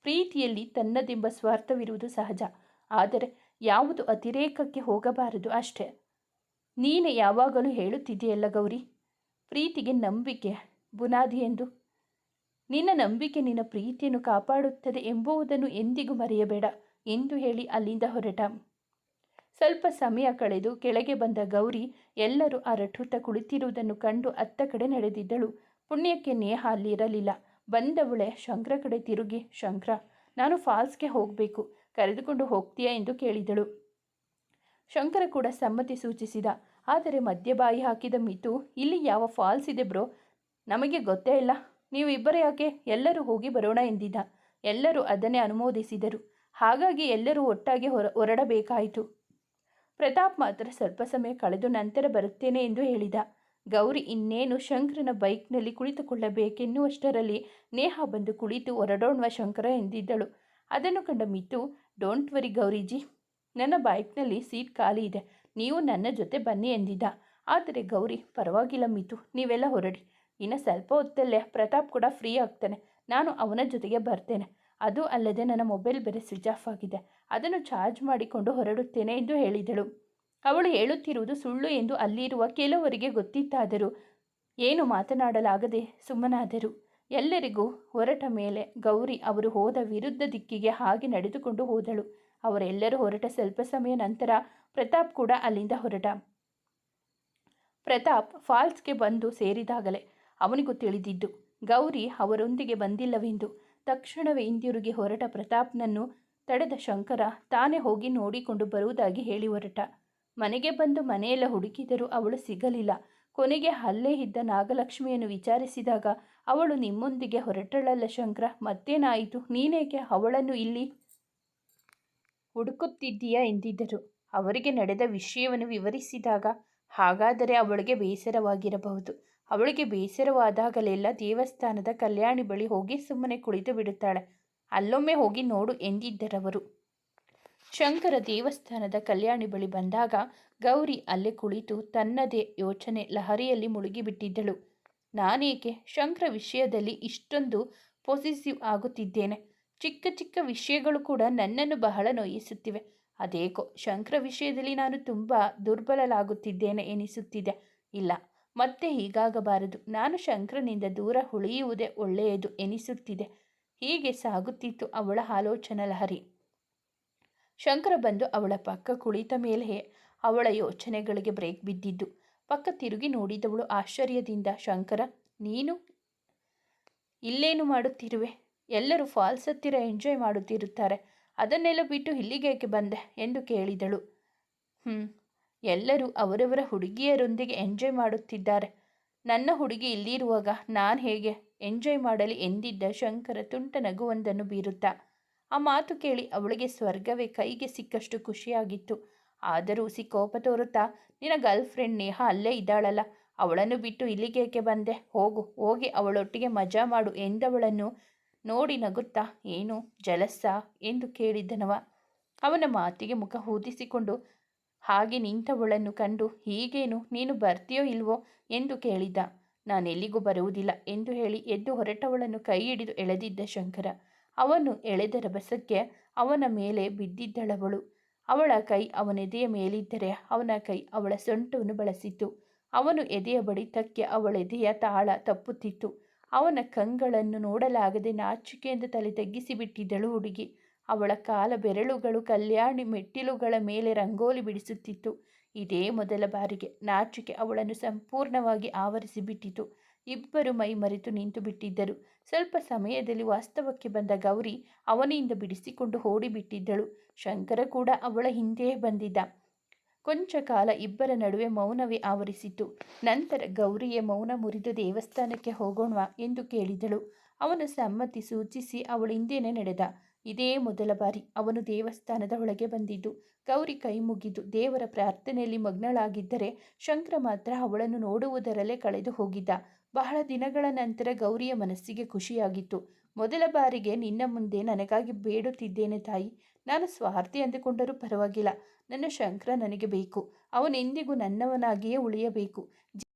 ಪ್ರೀತಿಯಲ್ಲಿ ತನ್ನದೆಂಬ ಸ್ವಾರ್ಥವಿರುವುದು ಸಹಜ. ಆದರೆ ಯಾವುದು ಅತಿರೇಕಕ್ಕೆ ಹೋಗಬಾರದು ಅಷ್ಟೇ. ನೀನೇ ಯಾವಾಗಲೂ ಹೇಳುತ್ತಿದೆಯಲ್ಲ ಗೌರಿ, ಪ್ರೀತಿಗೆ ನಂಬಿಕೆ ಬುನಾದಿ ಎಂದು. ನಿನ್ನ ನಂಬಿಕೆ ನಿನ್ನ ಪ್ರೀತಿಯನ್ನು ಕಾಪಾಡುತ್ತದೆ ಎಂಬುದನ್ನು ಎಂದಿಗೂ ಮರೆಯಬೇಡ ಎಂದು ಹೇಳಿ ಅಲ್ಲಿಂದ ಹೊರಟ. ಸ್ವಲ್ಪ ಸಮಯ ಕಳೆದು ಕೆಳಗೆ ಬಂದ ಗೌರಿ ಎಲ್ಲರೂ ಅರಟುತ್ತಾ ಕುಳಿತಿರುವುದನ್ನು ಕಂಡು ಅತ್ತ ಕಡೆ ನಡೆದಿದ್ದಳು. ಪುಣ್ಯಕ್ಕೆ ನೇಹ ಅಲ್ಲಿರಲಿಲ್ಲ. ಬಂದವಳೆ ಶಂಕರ ಕಡೆ ತಿರುಗಿ, ಶಂಕರ, ನಾನು ಫಾಲ್ಸ್ಗೆ ಹೋಗಬೇಕು, ಕರೆದುಕೊಂಡು ಹೋಗ್ತೀಯಾ ಎಂದು ಕೇಳಿದಳು. ಶಂಕರ ಕೂಡ ಸಮ್ಮತಿ ಸೂಚಿಸಿದ. ಆದರೆ ಮಧ್ಯೆ ಬಾಯಿ ಹಾಕಿದ ಮಿತು, ಇಲ್ಲಿ ಯಾವ ಫಾಲ್ಸ್ ಇದೆ ಬ್ರೋ, ನಮಗೆ ಗೊತ್ತೇ ಇಲ್ಲ, ನೀವು ಇಬ್ಬರೇ ಯಾಕೆ, ಎಲ್ಲರೂ ಹೋಗಿ ಬರೋಣ ಎಂದಿದ್ದ. ಎಲ್ಲರೂ ಅದನ್ನೇ ಅನುಮೋದಿಸಿದರು. ಹಾಗಾಗಿ ಎಲ್ಲರೂ ಒಟ್ಟಾಗಿ ಹೊರಡಬೇಕಾಯಿತು. ಪ್ರತಾಪ್ ಮಾತ್ರ ಸ್ವಲ್ಪ ಸಮಯ ಕಳೆದು ನಂತರ ಬರುತ್ತೇನೆ ಎಂದು ಹೇಳಿದ. ಗೌರಿ ಇನ್ನೇನು ಶಂಕರನ ಬೈಕ್ನಲ್ಲಿ ಕುಳಿತುಕೊಳ್ಳಬೇಕೆನ್ನುವಷ್ಟರಲ್ಲಿ ನೇಹ ಬಂದು ಕುಳಿತು ಹೊರಡೋಣ್ವ ಶಂಕರ ಎಂದಿದ್ದಳು. ಅದನ್ನು ಕಂಡ ಮಿತು, ಡೋಂಟ್ ವರಿ ಗೌರಿಜಿ, ನನ್ನ ಬೈಕ್ನಲ್ಲಿ ಸೀಟ್ ಖಾಲಿ ಇದೆ, ನೀವು ನನ್ನ ಜೊತೆ ಬನ್ನಿ ಎಂದಿದ್ದ. ಆದರೆ ಗೌರಿ, ಪರವಾಗಿಲ್ಲ ಮಿತು, ನೀವೆಲ್ಲ ಹೊರಡಿ. ಇನ್ನು ಸ್ವಲ್ಪ ಹೊತ್ತಲ್ಲೇ ಪ್ರತಾಪ್ ಕೂಡ ಫ್ರೀ ಆಗ್ತಾನೆ. ನಾನು ಅವನ ಜೊತೆಗೆ ಬರ್ತೇನೆ. ಅದು ಅಲ್ಲದೆ ನನ್ನ ಮೊಬೈಲ್ ಬೇರೆ ಸ್ವಿಚ್ ಆಫ್ ಆಗಿದೆ. ಅದನ್ನು ಚಾರ್ಜ್ ಮಾಡಿಕೊಂಡು ಹೊರಡುತ್ತೇನೆ ಎಂದು ಹೇಳಿದಳು. ಅವಳು ಹೇಳುತ್ತಿರುವುದು ಸುಳ್ಳು ಎಂದು ಅಲ್ಲಿರುವ ಕೆಲವರಿಗೆ ಗೊತ್ತಿತ್ತಾದರೂ ಏನು ಮಾತನಾಡಲಾಗದೆ ಸುಮ್ಮನಾದರು. ಎಲ್ಲರಿಗೂ ಹೊರಟ ಮೇಲೆ ಗೌರಿ ಅವರು ಹೋದ ವಿರುದ್ಧ ದಿಕ್ಕಿಗೆ ಹಾಗೆ ನಡೆದುಕೊಂಡು ಹೋದಳು. ಅವರೆಲ್ಲರೂ ಹೊರಟ ಸ್ವಲ್ಪ ಸಮಯ ನಂತರ ಪ್ರತಾಪ್ ಕೂಡ ಅಲ್ಲಿಂದ ಹೊರಟ. ಪ್ರತಾಪ್ ಫಾಲ್ಸ್ಗೆ ಬಂದು ಸೇರಿದಾಗಲೇ ಅವನಿಗೂ ತಿಳಿದಿದ್ದು ಗೌರಿ ಅವರೊಂದಿಗೆ ಬಂದಿಲ್ಲವೆಂದು. ತಕ್ಷಣವೇ ಹಿಂದಿರುಗಿ ಹೊರಟ ಪ್ರತಾಪ್ನನ್ನು ತಡೆದ ಶಂಕರ ತಾನೇ ಹೋಗಿ ನೋಡಿಕೊಂಡು ಬರುವುದಾಗಿ ಹೇಳಿ ಹೊರಟ. ಮನೆಗೆ ಬಂದು ಮನೆಯೆಲ್ಲ ಹುಡುಕಿದರೂ ಅವಳು ಸಿಗಲಿಲ್ಲ. ಕೊನೆಗೆ ಅಲ್ಲೇ ಇದ್ದ ನಾಗಲಕ್ಷ್ಮಿಯನ್ನು ವಿಚಾರಿಸಿದಾಗ ಅವಳು ನಿಮ್ಮೊಂದಿಗೆ ಹೊರಟಳಲ್ಲ ಶಂಕರ, ಮತ್ತೇನಾಯಿತು, ನೀನೇಕೆ ಅವಳನ್ನು ಇಲ್ಲಿ ಹುಡುಕುತ್ತಿದ್ದೀಯಾ ಎಂದಿದ್ದರು. ಅವರಿಗೆ ನಡೆದ ವಿಷಯವನ್ನು ವಿವರಿಸಿದಾಗ ಹಾಗಾದರೆ ಅವಳಿಗೆ ಬೇಸರವಾಗಿರಬಹುದು. ಅವಳಿಗೆ ಬೇಸರವಾದಾಗಲೆಲ್ಲ ದೇವಸ್ಥಾನದ ಕಲ್ಯಾಣಿ ಬಳಿ ಹೋಗಿ ಸುಮ್ಮನೆ ಕುಳಿತು ಬಿಡುತ್ತಾಳೆ. ಅಲ್ಲೊಮ್ಮೆ ಹೋಗಿ ನೋಡು ಎಂದಿದ್ದರವರು. ಶಂಕರ ದೇವಸ್ಥಾನದ ಕಲ್ಯಾಣಿ ಬಳಿ ಬಂದಾಗ ಗೌರಿ ಅಲ್ಲೇ ಕುಳಿತು ತನ್ನದೇ ಯೋಚನೆ ಲಹರಿಯಲ್ಲಿ ಮುಳುಗಿಬಿಟ್ಟಿದ್ದಳು. ನಾನೇಕೆ ಶಂಕರ ವಿಷಯದಲ್ಲಿ ಇಷ್ಟೊಂದು ಪೊಸೆಸಿವ್ ಆಗುತ್ತಿದ್ದೇನೆ? ಚಿಕ್ಕ ಚಿಕ್ಕ ವಿಷಯಗಳು ಕೂಡ ನನ್ನನ್ನು ಬಹಳ ನೋಯಿಸುತ್ತಿವೆ. ಅದೇಕೋ ಶಂಕರ ವಿಷಯದಲ್ಲಿ ನಾನು ತುಂಬ ದುರ್ಬಲಳಾಗುತ್ತಿದ್ದೇನೆ ಎನಿಸುತ್ತಿದೆ. ಇಲ್ಲ, ಮತ್ತೆ ಹೀಗಾಗಬಾರದು. ನಾನು ಶಂಕರನಿಂದ ದೂರ ಉಳಿಯುವುದೇ ಒಳ್ಳೆಯದು ಎನಿಸುತ್ತಿದೆ. ಹೀಗೆ ಸಾಗುತ್ತಿತ್ತು ಅವಳ ಆಲೋಚನಾ ಲಹರಿ. ಶಂಕರ ಬಂದು ಅವಳ ಪಕ್ಕ ಕುಳಿತ ಮೇಲೆ ಅವಳ ಯೋಚನೆಗಳಿಗೆ ಬ್ರೇಕ್ ಬಿದ್ದಿದ್ದು. ಪಕ್ಕ ತಿರುಗಿ ನೋಡಿದವಳು ಆಶ್ಚರ್ಯದಿಂದ, ಶಂಕರ, ನೀನು ಇಲ್ಲೇನು ಮಾಡುತ್ತಿರುವೆ? ಎಲ್ಲರೂ ಫಾಲ್ಸ್ ಹತ್ತಿರ ಎಂಜಾಯ್ ಮಾಡುತ್ತಿರುತ್ತಾರೆ. ಅದನ್ನೆಲ್ಲ ಬಿಟ್ಟು ಇಲ್ಲಿಗೇಕೆ ಬಂದೆ ಎಂದು ಕೇಳಿದಳು. ಎಲ್ಲರೂ ಅವರವರ ಹುಡುಗಿಯರೊಂದಿಗೆ ಎಂಜಾಯ್ ಮಾಡುತ್ತಿದ್ದಾರೆ. ನನ್ನ ಹುಡುಗಿ ಇಲ್ಲಿರುವಾಗ ನಾನು ಹೇಗೆ ಎಂಜಾಯ್ ಮಾಡಲಿ ಎಂದಿದ್ದ ಶಂಕರ ತುಂಟ ನಗುವೊಂದನ್ನು ಬೀರುತ್ತಾ. ಆ ಮಾತು ಕೇಳಿ ಅವಳಿಗೆ ಸ್ವರ್ಗವೇ ಕೈಗೆ ಸಿಕ್ಕಷ್ಟು ಖುಷಿಯಾಗಿತ್ತು. ಆದರೂ ಕೋಪ ತೋರುತ್ತಾ, ನಿನ್ನ ಗರ್ಲ್ ಫ್ರೆಂಡ್ ನೇಹ ಅಲ್ಲೇ ಇದ್ದಾಳಲ್ಲ, ಅವಳನ್ನು ಬಿಟ್ಟು ಇಲ್ಲಿಗೇಕೆ ಬಂದೆ? ಹೋಗಿ ಅವಳೊಟ್ಟಿಗೆ ಮಜಾ ಮಾಡು ಎಂದವಳನ್ನು ನೋಡಿ ನಗುತ್ತಾ, ಏನು ಜಲಸ್ಸಾ ಎಂದು ಕೇಳಿದ್ದನವ. ಅವನ ಮಾತಿಗೆ ಮುಖ ಊದಿಸಿಕೊಂಡು ಹಾಗೆ ನಿಂತವಳನ್ನು ಕಂಡು, ಹೀಗೇನು, ನೀನು ಬರ್ತೀಯೋ ಇಲ್ವೋ ಎಂದು ಕೇಳಿದ್ದ. ನಾನೆಲ್ಲಿಗೂ ಬರುವುದಿಲ್ಲ ಎಂದು ಹೇಳಿ ಎದ್ದು ಹೊರಟವಳನ್ನು ಕೈ ಹಿಡಿದು ಎಳೆದಿದ್ದ ಶಂಕರ. ಅವನು ಎಳೆದ ರಭಸಕ್ಕೆ ಅವನ ಮೇಲೆ ಬಿದ್ದಿದ್ದಳವಳು. ಅವಳ ಕೈ ಅವನೆದೆಯ ಮೇಲಿದ್ದರೆ ಅವನ ಕೈ ಅವಳ ಸೊಂಟವನ್ನು ಬಳಸಿತ್ತು. ಅವನು ಎದೆಯ ಬಡಿತಕ್ಕೆ ಅವಳೆದೆಯ ತಾಳ ತಪ್ಪುತ್ತಿತ್ತು. ಅವನ ಕಂಗಳನ್ನು ನೋಡಲಾಗದೆ ನಾಚಿಕೆಯಿಂದ ತಲೆ ತಗ್ಗಿಸಿಬಿಟ್ಟಿದ್ದಳು ಹುಡುಗಿ. ಅವಳ ಕಾಲ ಬೆರಳುಗಳು ಕಲ್ಯಾಣಿ ಮೆಟ್ಟಿಲುಗಳ ಮೇಲೆ ರಂಗೋಲಿ ಬಿಡಿಸುತ್ತಿತ್ತು. ಇದೇ ಮೊದಲ ಬಾರಿಗೆ ನಾಚಿಕೆ ಅವಳನ್ನು ಸಂಪೂರ್ಣವಾಗಿ ಆವರಿಸಿಬಿಟ್ಟಿತು. ಇಬ್ಬರು ಮೈ ಮರೆತು ನಿಂತು ಬಿಟ್ಟಿದ್ದರು. ಸ್ವಲ್ಪ ಸಮಯದಲ್ಲಿ ವಾಸ್ತವಕ್ಕೆ ಬಂದ ಗೌರಿ ಅವನಿಂದ ಬಿಡಿಸಿಕೊಂಡು ಓಡಿಬಿಟ್ಟಿದ್ದಳು. ಶಂಕರ ಕೂಡ ಅವಳ ಹಿಂದೆಯೇ ಬಂದಿದ್ದ. ಕೊಂಚ ಕಾಲ ಇಬ್ಬರ ನಡುವೆ ಮೌನವೇ ಆವರಿಸಿತು. ನಂತರ ಗೌರಿಯ ಮೌನ ಮುರಿದು ದೇವಸ್ಥಾನಕ್ಕೆ ಹೋಗೋಣವಾ ಎಂದು ಕೇಳಿದಳು. ಅವನು ಸಮ್ಮತಿ ಸೂಚಿಸಿ ಅವಳ ಹಿಂದೆಯೇ ನಡೆದ. ಇದೇ ಮೊದಲ ಬಾರಿ ಅವನು ದೇವಸ್ಥಾನದ ಒಳಗೆ ಬಂದಿದ್ದು. ಗೌರಿ ಕೈ ಮುಗಿದು ದೇವರ ಪ್ರಾರ್ಥನೆಯಲ್ಲಿ ಮಗ್ನಳಾಗಿದ್ದರೆ ಶಂಕರ ಮಾತ್ರ ಅವಳನ್ನು ನೋಡುವುದರಲ್ಲೇ ಕಳೆದು ಹೋಗಿದ್ದ. ಬಹಳ ದಿನಗಳ ನಂತರ ಗೌರಿಯ ಮನಸ್ಸಿಗೆ ಖುಷಿಯಾಗಿತ್ತು. ಮೊದಲ ಬಾರಿಗೆ ನಿನ್ನ ಮುಂದೆ ನನಗಾಗಿ ಬೇಡುತ್ತಿದ್ದೇನೆ ತಾಯಿ. ನಾನು ಸ್ವಾರ್ಥಿ ಅಂದುಕೊಂಡರೂ ಪರವಾಗಿಲ್ಲ. ನನ್ನ ಶಂಕರ ನನಗೆ ಬೇಕು. ಅವನೆಂದಿಗೂ ನನ್ನವನಾಗಿಯೇ ಉಳಿಯಬೇಕು.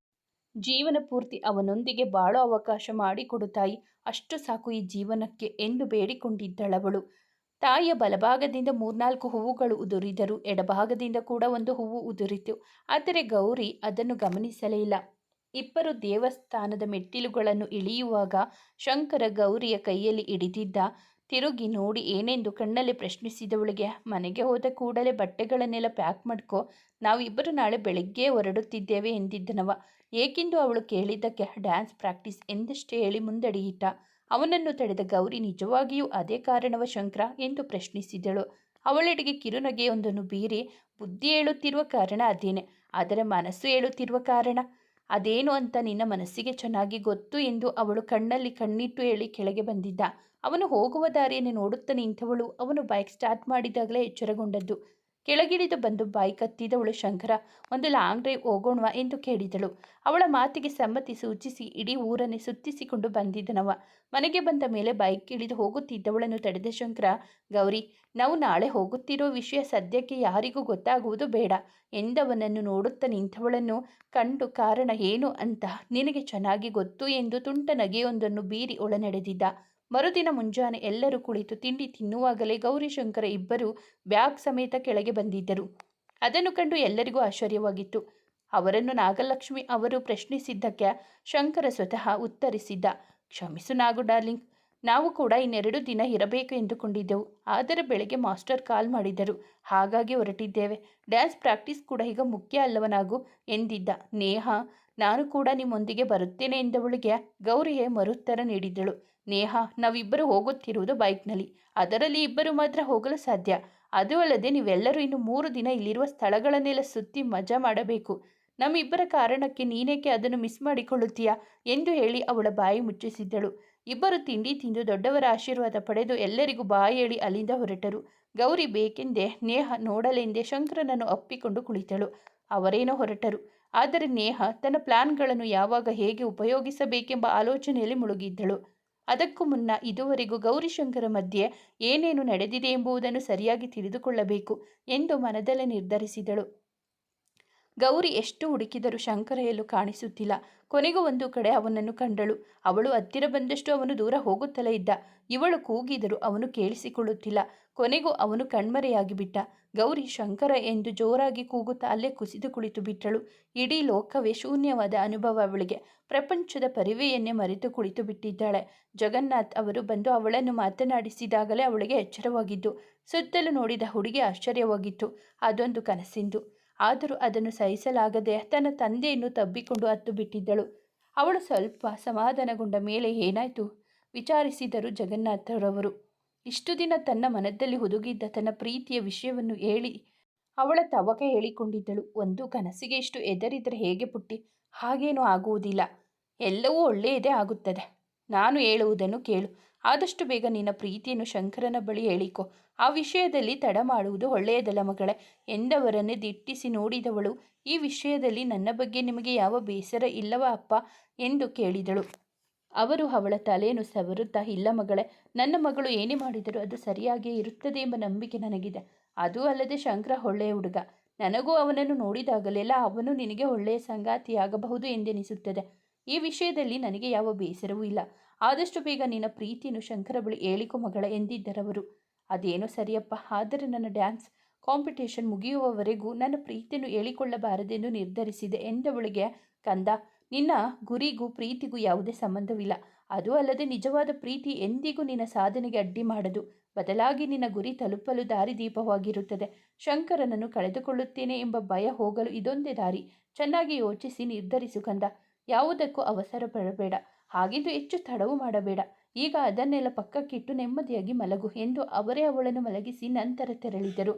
ಜೀವನ ಪೂರ್ತಿ ಅವನೊಂದಿಗೆ ಬಾಳೋ ಅವಕಾಶ ಮಾಡಿಕೊಡು ತಾಯಿ. ಅಷ್ಟು ಸಾಕು ಈ ಜೀವನಕ್ಕೆ ಎಂದು ಬೇಡಿಕೊಂಡಿದ್ದಳವಳು. ತಾಯಿಯ ಬಲಭಾಗದಿಂದ 3-4 ಹೂವುಗಳು ಉದುರಿದರು. ಎಡಭಾಗದಿಂದ ಕೂಡ ಒಂದು ಹೂವು ಉದುರಿತು. ಆದರೆ ಗೌರಿ ಅದನ್ನು ಗಮನಿಸಲೇ ಇಲ್ಲ. ಇಬ್ಬರು ದೇವಸ್ಥಾನದ ಮೆಟ್ಟಿಲುಗಳನ್ನು ಇಳಿಯುವಾಗ ಶಂಕರ ಗೌರಿಯ ಕೈಯಲ್ಲಿ ಹಿಡಿದಿದ್ದ. ತಿರುಗಿ ನೋಡಿ ಏನೆಂದು ಕಣ್ಣಲ್ಲಿ ಪ್ರಶ್ನಿಸಿದವಳಿಗೆ, ಮನೆಗೆ ಹೋದ ಕೂಡಲೇ ಬಟ್ಟೆಗಳನ್ನೆಲ್ಲ ಪ್ಯಾಕ್ ಮಾಡ್ಕೊ, ನಾವಿಬ್ಬರು ನಾಳೆ ಬೆಳಗ್ಗೆ ಹೊರಡುತ್ತಿದ್ದೇವೆ ಎಂದಿದ್ದನವ. ಏಕೆಂದು ಅವಳು ಕೇಳಿದ್ದಕ್ಕೆ ಡ್ಯಾನ್ಸ್ ಪ್ರಾಕ್ಟೀಸ್ ಎಂದಷ್ಟೇ ಹೇಳಿ ಮುಂದಡಿಯಿಟ್ಟ. ಅವನನ್ನು ತಡೆದ ಗೌರಿ, ನಿಜವಾಗಿಯೂ ಅದೇ ಕಾರಣವ ಶಂಕರ ಎಂದು ಪ್ರಶ್ನಿಸಿದಳು. ಅವಳೆಡೆಗೆ ಕಿರುನಗೆಯೊಂದನ್ನು ಬೀರಿ, ಬುದ್ಧಿ ಹೇಳುತ್ತಿರುವ ಕಾರಣ ಅದೇನೆ, ಆದರೆ ಮನಸ್ಸು ಹೇಳುತ್ತಿರುವ ಕಾರಣ ಅದೇನು ಅಂತ ನಿನ್ನ ಮನಸ್ಸಿಗೆ ಚೆನ್ನಾಗಿ ಗೊತ್ತು ಎಂದು ಅವಳು ಕಣ್ಣಲ್ಲಿ ಕಣ್ಣಿಟ್ಟು ಹೇಳಿ ಕೆಳಗೆ ಬಂದಿದ್ದ. ಅವನು ಹೋಗುವ ದಾರಿಯನ್ನು ನೋಡುತ್ತಾ ನಿಂತವಳು. ಅವನು ಬೈಕ್ ಸ್ಟಾರ್ಟ್ ಮಾಡಿದಾಗಲೇ ಎಚ್ಚರಗೊಂಡದ್ದು. ಕೆಳಗಿಳಿದು ಬಂದು ಬಾಯಿ ಕತ್ತಿದವಳು ಶಂಕರ, ಒಂದು ಲಾಂಗ್ ಡ್ರೈವ್ ಹೋಗೋಣವಾ ಎಂದು ಕೇಳಿದಳು. ಅವಳ ಮಾತಿಗೆ ಸಮ್ಮತಿ ಸೂಚಿಸಿ ಇಡೀ ಊರನ್ನೇ ಸುತ್ತಿಸಿಕೊಂಡು ಬಂದಿದ್ದನವ. ಮನೆಗೆ ಬಂದ ಮೇಲೆ ಬೈಕ್ ಇಳಿದು ಹೋಗುತ್ತಿದ್ದವಳನ್ನು ತಡೆದ ಶಂಕರ, ಗೌರಿ, ನಾವು ನಾಳೆ ಹೋಗುತ್ತಿರೋ ವಿಷಯ ಸದ್ಯಕ್ಕೆ ಯಾರಿಗೂ ಗೊತ್ತಾಗುವುದು ಬೇಡ ಎಂದವನನ್ನು ನೋಡುತ್ತಾ ನಿಂತವಳನ್ನು ಕಂಡು ಕಾರಣ ಏನು ಅಂತ ನಿನಗೆ ಚೆನ್ನಾಗಿ ಗೊತ್ತು ಎಂದು ತುಂಟ ನಗೆಯೊಂದನ್ನು ಬೀರಿ ಒಳನಡೆದಿದ್ದ. ಮರುದಿನ ಮುಂಜಾನೆ ಎಲ್ಲರೂ ಕುಳಿತು ತಿಂಡಿ ತಿನ್ನುವಾಗಲೇ ಗೌರಿಶಂಕರ ಇಬ್ಬರು ಬ್ಯಾಗ್ ಸಮೇತ ಕೆಳಗೆ ಬಂದಿದ್ದರು. ಅದನ್ನು ಕಂಡು ಎಲ್ಲರಿಗೂ ಆಶ್ಚರ್ಯವಾಗಿತ್ತು. ಅವರನ್ನು ನಾಗಲಕ್ಷ್ಮಿ ಅವರು ಪ್ರಶ್ನಿಸಿದ್ದಕ್ಕೆ ಶಂಕರ ಸ್ವತಃ ಉತ್ತರಿಸಿದ್ದ, ಕ್ಷಮಿಸು ನಾಗು ಡಾರ್ಲಿಂಗ್, ನಾವು ಕೂಡ ಇನ್ನೆರಡು ದಿನ ಇರಬೇಕು ಎಂದುಕೊಂಡಿದ್ದೆವು. ಆದರೆ ಬೆಳಗ್ಗೆ ಮಾಸ್ಟರ್ ಕಾಲ್ ಮಾಡಿದ್ದರು, ಹಾಗಾಗಿ ಹೊರಟಿದ್ದೇವೆ. ಡ್ಯಾನ್ಸ್ ಪ್ರಾಕ್ಟೀಸ್ ಕೂಡ ಈಗ ಮುಖ್ಯ ಅಲ್ಲವನಾಗು ಎಂದಿದ್ದ. ನೇಹಾ, ನಾನು ಕೂಡ ನಿಮ್ಮೊಂದಿಗೆ ಬರುತ್ತೇನೆ ಎಂದವಳಿಗೆ ಗೌರಿಯೇ ಮರುತ್ತರ ನೀಡಿದ್ದಳು. ನೇಹಾ, ನಾವಿಬ್ಬರು ಹೋಗುತ್ತಿರುವುದು ಬೈಕ್ನಲ್ಲಿ, ಅದರಲ್ಲಿ ಇಬ್ಬರು ಮಾತ್ರ ಹೋಗಲು ಸಾಧ್ಯ. ಅದು ಅಲ್ಲದೆ ನೀವೆಲ್ಲರೂ ಇನ್ನು 3 ದಿನ ಇಲ್ಲಿರುವ ಸ್ಥಳಗಳನ್ನೆಲ್ಲ ಸುತ್ತಿ ಮಜಾ ಮಾಡಬೇಕು. ನಮ್ಮಿಬ್ಬರ ಕಾರಣಕ್ಕೆ ನೀನೇಕೆ ಅದನ್ನು ಮಿಸ್ ಮಾಡಿಕೊಳ್ಳುತ್ತೀಯಾ ಎಂದು ಹೇಳಿ ಅವಳ ಬಾಯಿ ಮುಚ್ಚಿಸಿದ್ದಳು. ಇಬ್ಬರು ತಿಂಡಿ ತಿಂದು ದೊಡ್ಡವರ ಆಶೀರ್ವಾದ ಪಡೆದು ಎಲ್ಲರಿಗೂ ಬಾಯಿ ಹೇಳಿ ಅಲ್ಲಿಂದ ಹೊರಟರು. ಗೌರಿ ಬೇಕೆಂದೇ ನೇಹ ನೋಡಲೆಂದೇ ಶಂಕರನನ್ನು ಅಪ್ಪಿಕೊಂಡು ಕುಳಿತಳು. ಅವರೇನೋ ಹೊರಟರು. ಆದರೆ ನೇಹ ತನ್ನ ಪ್ಲಾನ್ಗಳನ್ನು ಯಾವಾಗ ಹೇಗೆ ಉಪಯೋಗಿಸಬೇಕೆಂಬ ಆಲೋಚನೆಯಲ್ಲಿ ಮುಳುಗಿದ್ದಳು. ಅದಕ್ಕೂ ಮುನ್ನ ಇದುವರೆಗೂ ಗೌರಿಶಂಕರ ಮಧ್ಯೆ ಏನೇನು ನಡೆದಿದೆ ಎಂಬುದನ್ನು ಸರಿಯಾಗಿ ತಿಳಿದುಕೊಳ್ಳಬೇಕು ಎಂದು ಮನದಲ್ಲೇ ನಿರ್ಧರಿಸಿದಳು. ಗೌರಿ ಎಷ್ಟು ಹುಡುಕಿದರೂ ಶಂಕರ ಎಲ್ಲೂ ಕಾಣಿಸುತ್ತಿಲ್ಲ. ಕೊನೆಗೂ ಒಂದು ಕಡೆ ಅವನನ್ನು ಕಂಡಳು. ಅವಳು ಹತ್ತಿರ ಬಂದಷ್ಟು ಅವನು ದೂರ ಹೋಗುತ್ತಲೇ ಇದ್ದ. ಇವಳು ಕೂಗಿದರೂ ಅವನು ಕೇಳಿಸಿಕೊಳ್ಳುತ್ತಿಲ್ಲ. ಕೊನೆಗೂ ಅವನು ಕಣ್ಮರೆಯಾಗಿ ಬಿಟ್ಟ. ಗೌರಿ ಶಂಕರ ಎಂದು ಜೋರಾಗಿ ಕೂಗುತ್ತಾ ಅಲ್ಲೇ ಕುಸಿದು ಕುಳಿತು ಬಿಟ್ಟಳು. ಇಡೀ ಲೋಕವೇ ಶೂನ್ಯವಾದ ಅನುಭವ ಅವಳಿಗೆ. ಪ್ರಪಂಚದ ಪರಿವೆಯನ್ನೇ ಮರೆತು ಕುಳಿತು ಬಿಟ್ಟಿದ್ದಾಳೆ. ಜಗನ್ನಾಥ್ ಅವರು ಬಂದು ಅವಳನ್ನು ಮಾತನಾಡಿಸಿದಾಗಲೇ ಅವಳಿಗೆ ಎಚ್ಚರವಾಗಿದ್ದು. ಸುತ್ತಲೂ ನೋಡಿದ ಹುಡುಗಿ ಆಶ್ಚರ್ಯವಾಗಿತ್ತು. ಅದೊಂದು ಕನಸೆಂದು. ಆದರೂ ಅದನ್ನು ಸಹಿಸಲಾಗದೆ ತನ್ನ ತಂದೆಯನ್ನು ತಬ್ಬಿಕೊಂಡು ಹತ್ತು ಬಿಟ್ಟಿದ್ದಳು. ಅವಳು ಸ್ವಲ್ಪ ಸಮಾಧಾನಗೊಂಡ ಮೇಲೆ ಏನಾಯಿತು ವಿಚಾರಿಸಿದರು ಜಗನ್ನಾಥರವರು. ಇಷ್ಟು ದಿನ ತನ್ನ ಮನದಲ್ಲಿ ಹುದುಗಿದ್ದ ತನ್ನ ಪ್ರೀತಿಯ ವಿಷಯವನ್ನು ಹೇಳಿ ಅವಳ ತವಕ ಹೇಳಿಕೊಂಡಿದ್ದಳು. ಒಂದು ಕನಸಿಗೆ ಇಷ್ಟು ಎದರಿದರೆ ಹೇಗೆ ಪುಟ್ಟಿ? ಹಾಗೇನೂ ಆಗುವುದಿಲ್ಲ, ಎಲ್ಲವೂ ಒಳ್ಳೆಯದೇ ಆಗುತ್ತದೆ. ನಾನು ಹೇಳುವುದನ್ನು ಕೇಳು. ಆದಷ್ಟು ಬೇಗ ನಿನ್ನ ಪ್ರೀತಿಯನ್ನು ಶಂಕರನ ಬಳಿ ಹೇಳಿಕೊ. ಆ ವಿಷಯದಲ್ಲಿ ತಡ ಮಾಡುವುದು ಒಳ್ಳೆಯದಲ್ಲ ಮಗಳೇ ಎಂದವರನ್ನೇ ದಿಟ್ಟಿಸಿ ನೋಡಿದವಳು, ಈ ವಿಷಯದಲ್ಲಿ ನನ್ನ ಬಗ್ಗೆ ನಿಮಗೆ ಯಾವ ಬೇಸರ ಇಲ್ಲವಾ ಅಪ್ಪ ಎಂದು ಕೇಳಿದಳು. ಅವರು ಅವಳ ತಲೆಯನ್ನು ಸವರುತ್ತಾ, ಇಲ್ಲ ಮಗಳೇ, ನನ್ನ ಮಗಳು ಏನೇ ಮಾಡಿದರೂ ಅದು ಸರಿಯಾಗಿಯೇ ಇರುತ್ತದೆ ಎಂಬ ನಂಬಿಕೆ ನನಗಿದೆ. ಅದೂ ಅಲ್ಲದೆ ಶಂಕರ ಒಳ್ಳೆಯ ಹುಡುಗ. ನನಗೂ ಅವನನ್ನು ನೋಡಿದಾಗಲೆಲ್ಲ ಅವನು ನಿನಗೆ ಒಳ್ಳೆಯ ಸಂಗಾತಿಯಾಗಬಹುದು ಎಂದೆನಿಸುತ್ತದೆ. ಈ ವಿಷಯದಲ್ಲಿ ನನಗೆ ಯಾವ ಬೇಸರವೂ ಇಲ್ಲ. ಆದಷ್ಟು ಬೇಗ ನಿನ್ನ ಪ್ರೀತಿಯನ್ನು ಶಂಕರ ಬಳಿ ಹೇಳಿಕೊ ಮಗಳ ಎಂದಿದ್ದರವರು. ಅದೇನೋ ಸರಿಯಪ್ಪ, ಆದರೆ ನನ್ನ ಡ್ಯಾನ್ಸ್ ಕಾಂಪಿಟೇಷನ್ ಮುಗಿಯುವವರೆಗೂ ನನ್ನ ಪ್ರೀತಿಯನ್ನು ಹೇಳಿಕೊಳ್ಳಬಾರದೆಂದು ನಿರ್ಧರಿಸಿದೆ ಎಂದವಳಿಗೆ, ಕಂದ, ನಿನ್ನ ಗುರಿಗೂ ಪ್ರೀತಿಗೂ ಯಾವುದೇ ಸಂಬಂಧವಿಲ್ಲ. ಅದೂ ಅಲ್ಲದೆ ನಿಜವಾದ ಪ್ರೀತಿ ಎಂದಿಗೂ ನಿನ್ನ ಸಾಧನೆಗೆ ಅಡ್ಡಿ ಮಾಡದು. ಬದಲಾಗಿ ನಿನ್ನ ಗುರಿ ತಲುಪಲು ದಾರಿದೀಪವಾಗಿರುತ್ತದೆ. ಶಂಕರನನ್ನು ಕಳೆದುಕೊಳ್ಳುತ್ತೇನೆ ಎಂಬ ಭಯ ಹೋಗಲು ಇದೊಂದೇ ದಾರಿ. ಚೆನ್ನಾಗಿ ಯೋಚಿಸಿ ನಿರ್ಧರಿಸು ಕಂದ. ಯಾವುದಕ್ಕೂ ಅವಸರ ಪಡಬೇಡ. ಹಾಗೆಂದು ಹೆಚ್ಚು ತಡವು ಮಾಡಬೇಡ. ಈಗ ಅದನ್ನೆಲ್ಲ ಪಕ್ಕಕ್ಕಿಟ್ಟು ನೆಮ್ಮದಿಯಾಗಿ ಮಲಗು ಎಂದು ಅವರೇ ಅವಳನ್ನು ಮಲಗಿಸಿ ನಂತರ ತೆರಳಿದರು.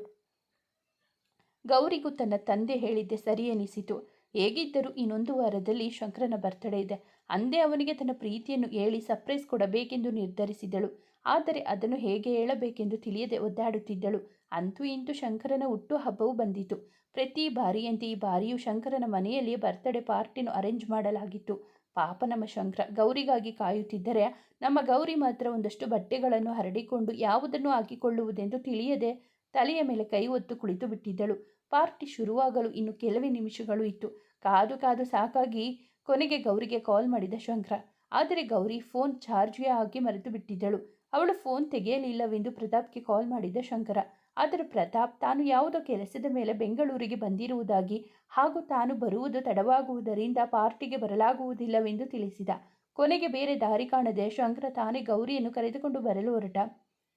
ಗೌರಿಗೂ ತನ್ನ ತಂದೆ ಹೇಳಿದ್ದೆ ಸರಿ ಎನಿಸಿತು. ಹೇಗಿದ್ದರೂ ಇನ್ನೊಂದು ವಾರದಲ್ಲಿ ಶಂಕರನ ಬರ್ತಡೇ ಇದೆ. ಅಂದೇ ಅವನಿಗೆ ತನ್ನ ಪ್ರೀತಿಯನ್ನು ಹೇಳಿ ಸರ್ಪ್ರೈಸ್ ಕೊಡಬೇಕೆಂದು ನಿರ್ಧರಿಸಿದಳು. ಆದರೆ ಅದನ್ನು ಹೇಗೆ ಹೇಳಬೇಕೆಂದು ತಿಳಿಯದೆ ಒದ್ದಾಡುತ್ತಿದ್ದಳು. ಅಂತೂ ಇಂತೂ ಶಂಕರನ ಹುಟ್ಟು ಹಬ್ಬವು ಬಂದಿತು. ಪ್ರತಿ ಬಾರಿಯಂತೆ ಈ ಬಾರಿಯೂ ಶಂಕರನ ಮನೆಯಲ್ಲಿಯೇ ಬರ್ತ್ಡೇ ಪಾರ್ಟಿಯನ್ನು ಅರೇಂಜ್ ಮಾಡಲಾಗಿತ್ತು. ಪಾಪ ನಮ್ಮ ಶಂಕರ ಗೌರಿಗಾಗಿ ಕಾಯುತ್ತಿದ್ದರೆ, ನಮ್ಮ ಗೌರಿ ಮಾತ್ರ ಒಂದಷ್ಟು ಬಟ್ಟೆಗಳನ್ನು ಹರಡಿಕೊಂಡು ಯಾವುದನ್ನು ಹಾಕಿಕೊಳ್ಳುವುದೆಂದು ತಿಳಿಯದೆ ತಲೆಯ ಮೇಲೆ ಕೈ ಹೊತ್ತು ಕುಳಿತು ಬಿಟ್ಟಿದ್ದಳು. ಪಾರ್ಟಿ ಶುರುವಾಗಲು ಇನ್ನು ಕೆಲವೇ ನಿಮಿಷಗಳು ಇತ್ತು. ಕಾದು ಕಾದು ಸಾಕಾಗಿ ಕೊನೆಗೆ ಗೌರಿಗೆ ಕಾಲ್ ಮಾಡಿದ ಶಂಕರ. ಆದರೆ ಗೌರಿ ಫೋನ್ ಚಾರ್ಜ್ಗೆ ಹಾಕಿ ಮರೆತು ಬಿಟ್ಟಿದ್ದಳು. ಅವಳು ಫೋನ್ ತೆಗೆಯಲಿಲ್ಲವೆಂದು ಪ್ರತಾಪ್ಗೆ ಕಾಲ್ ಮಾಡಿದ ಶಂಕರ. ಆದರೆ ಪ್ರತಾಪ್ ತಾನು ಯಾವುದೋ ಕೆಲಸದ ಮೇಲೆ ಬೆಂಗಳೂರಿಗೆ ಬಂದಿರುವುದಾಗಿ ಹಾಗೂ ತಾನು ಬರುವುದು ತಡವಾಗುವುದರಿಂದ ಪಾರ್ಟಿಗೆ ಬರಲಾಗುವುದಿಲ್ಲವೆಂದು ತಿಳಿಸಿದ. ಕೊನೆಗೆ ಬೇರೆ ದಾರಿ ಕಾಣದೆ ಶಂಕರ ತಾನೇ ಗೌರಿಯನ್ನು ಕರೆದುಕೊಂಡು ಬರಲು ಹೊರಟ.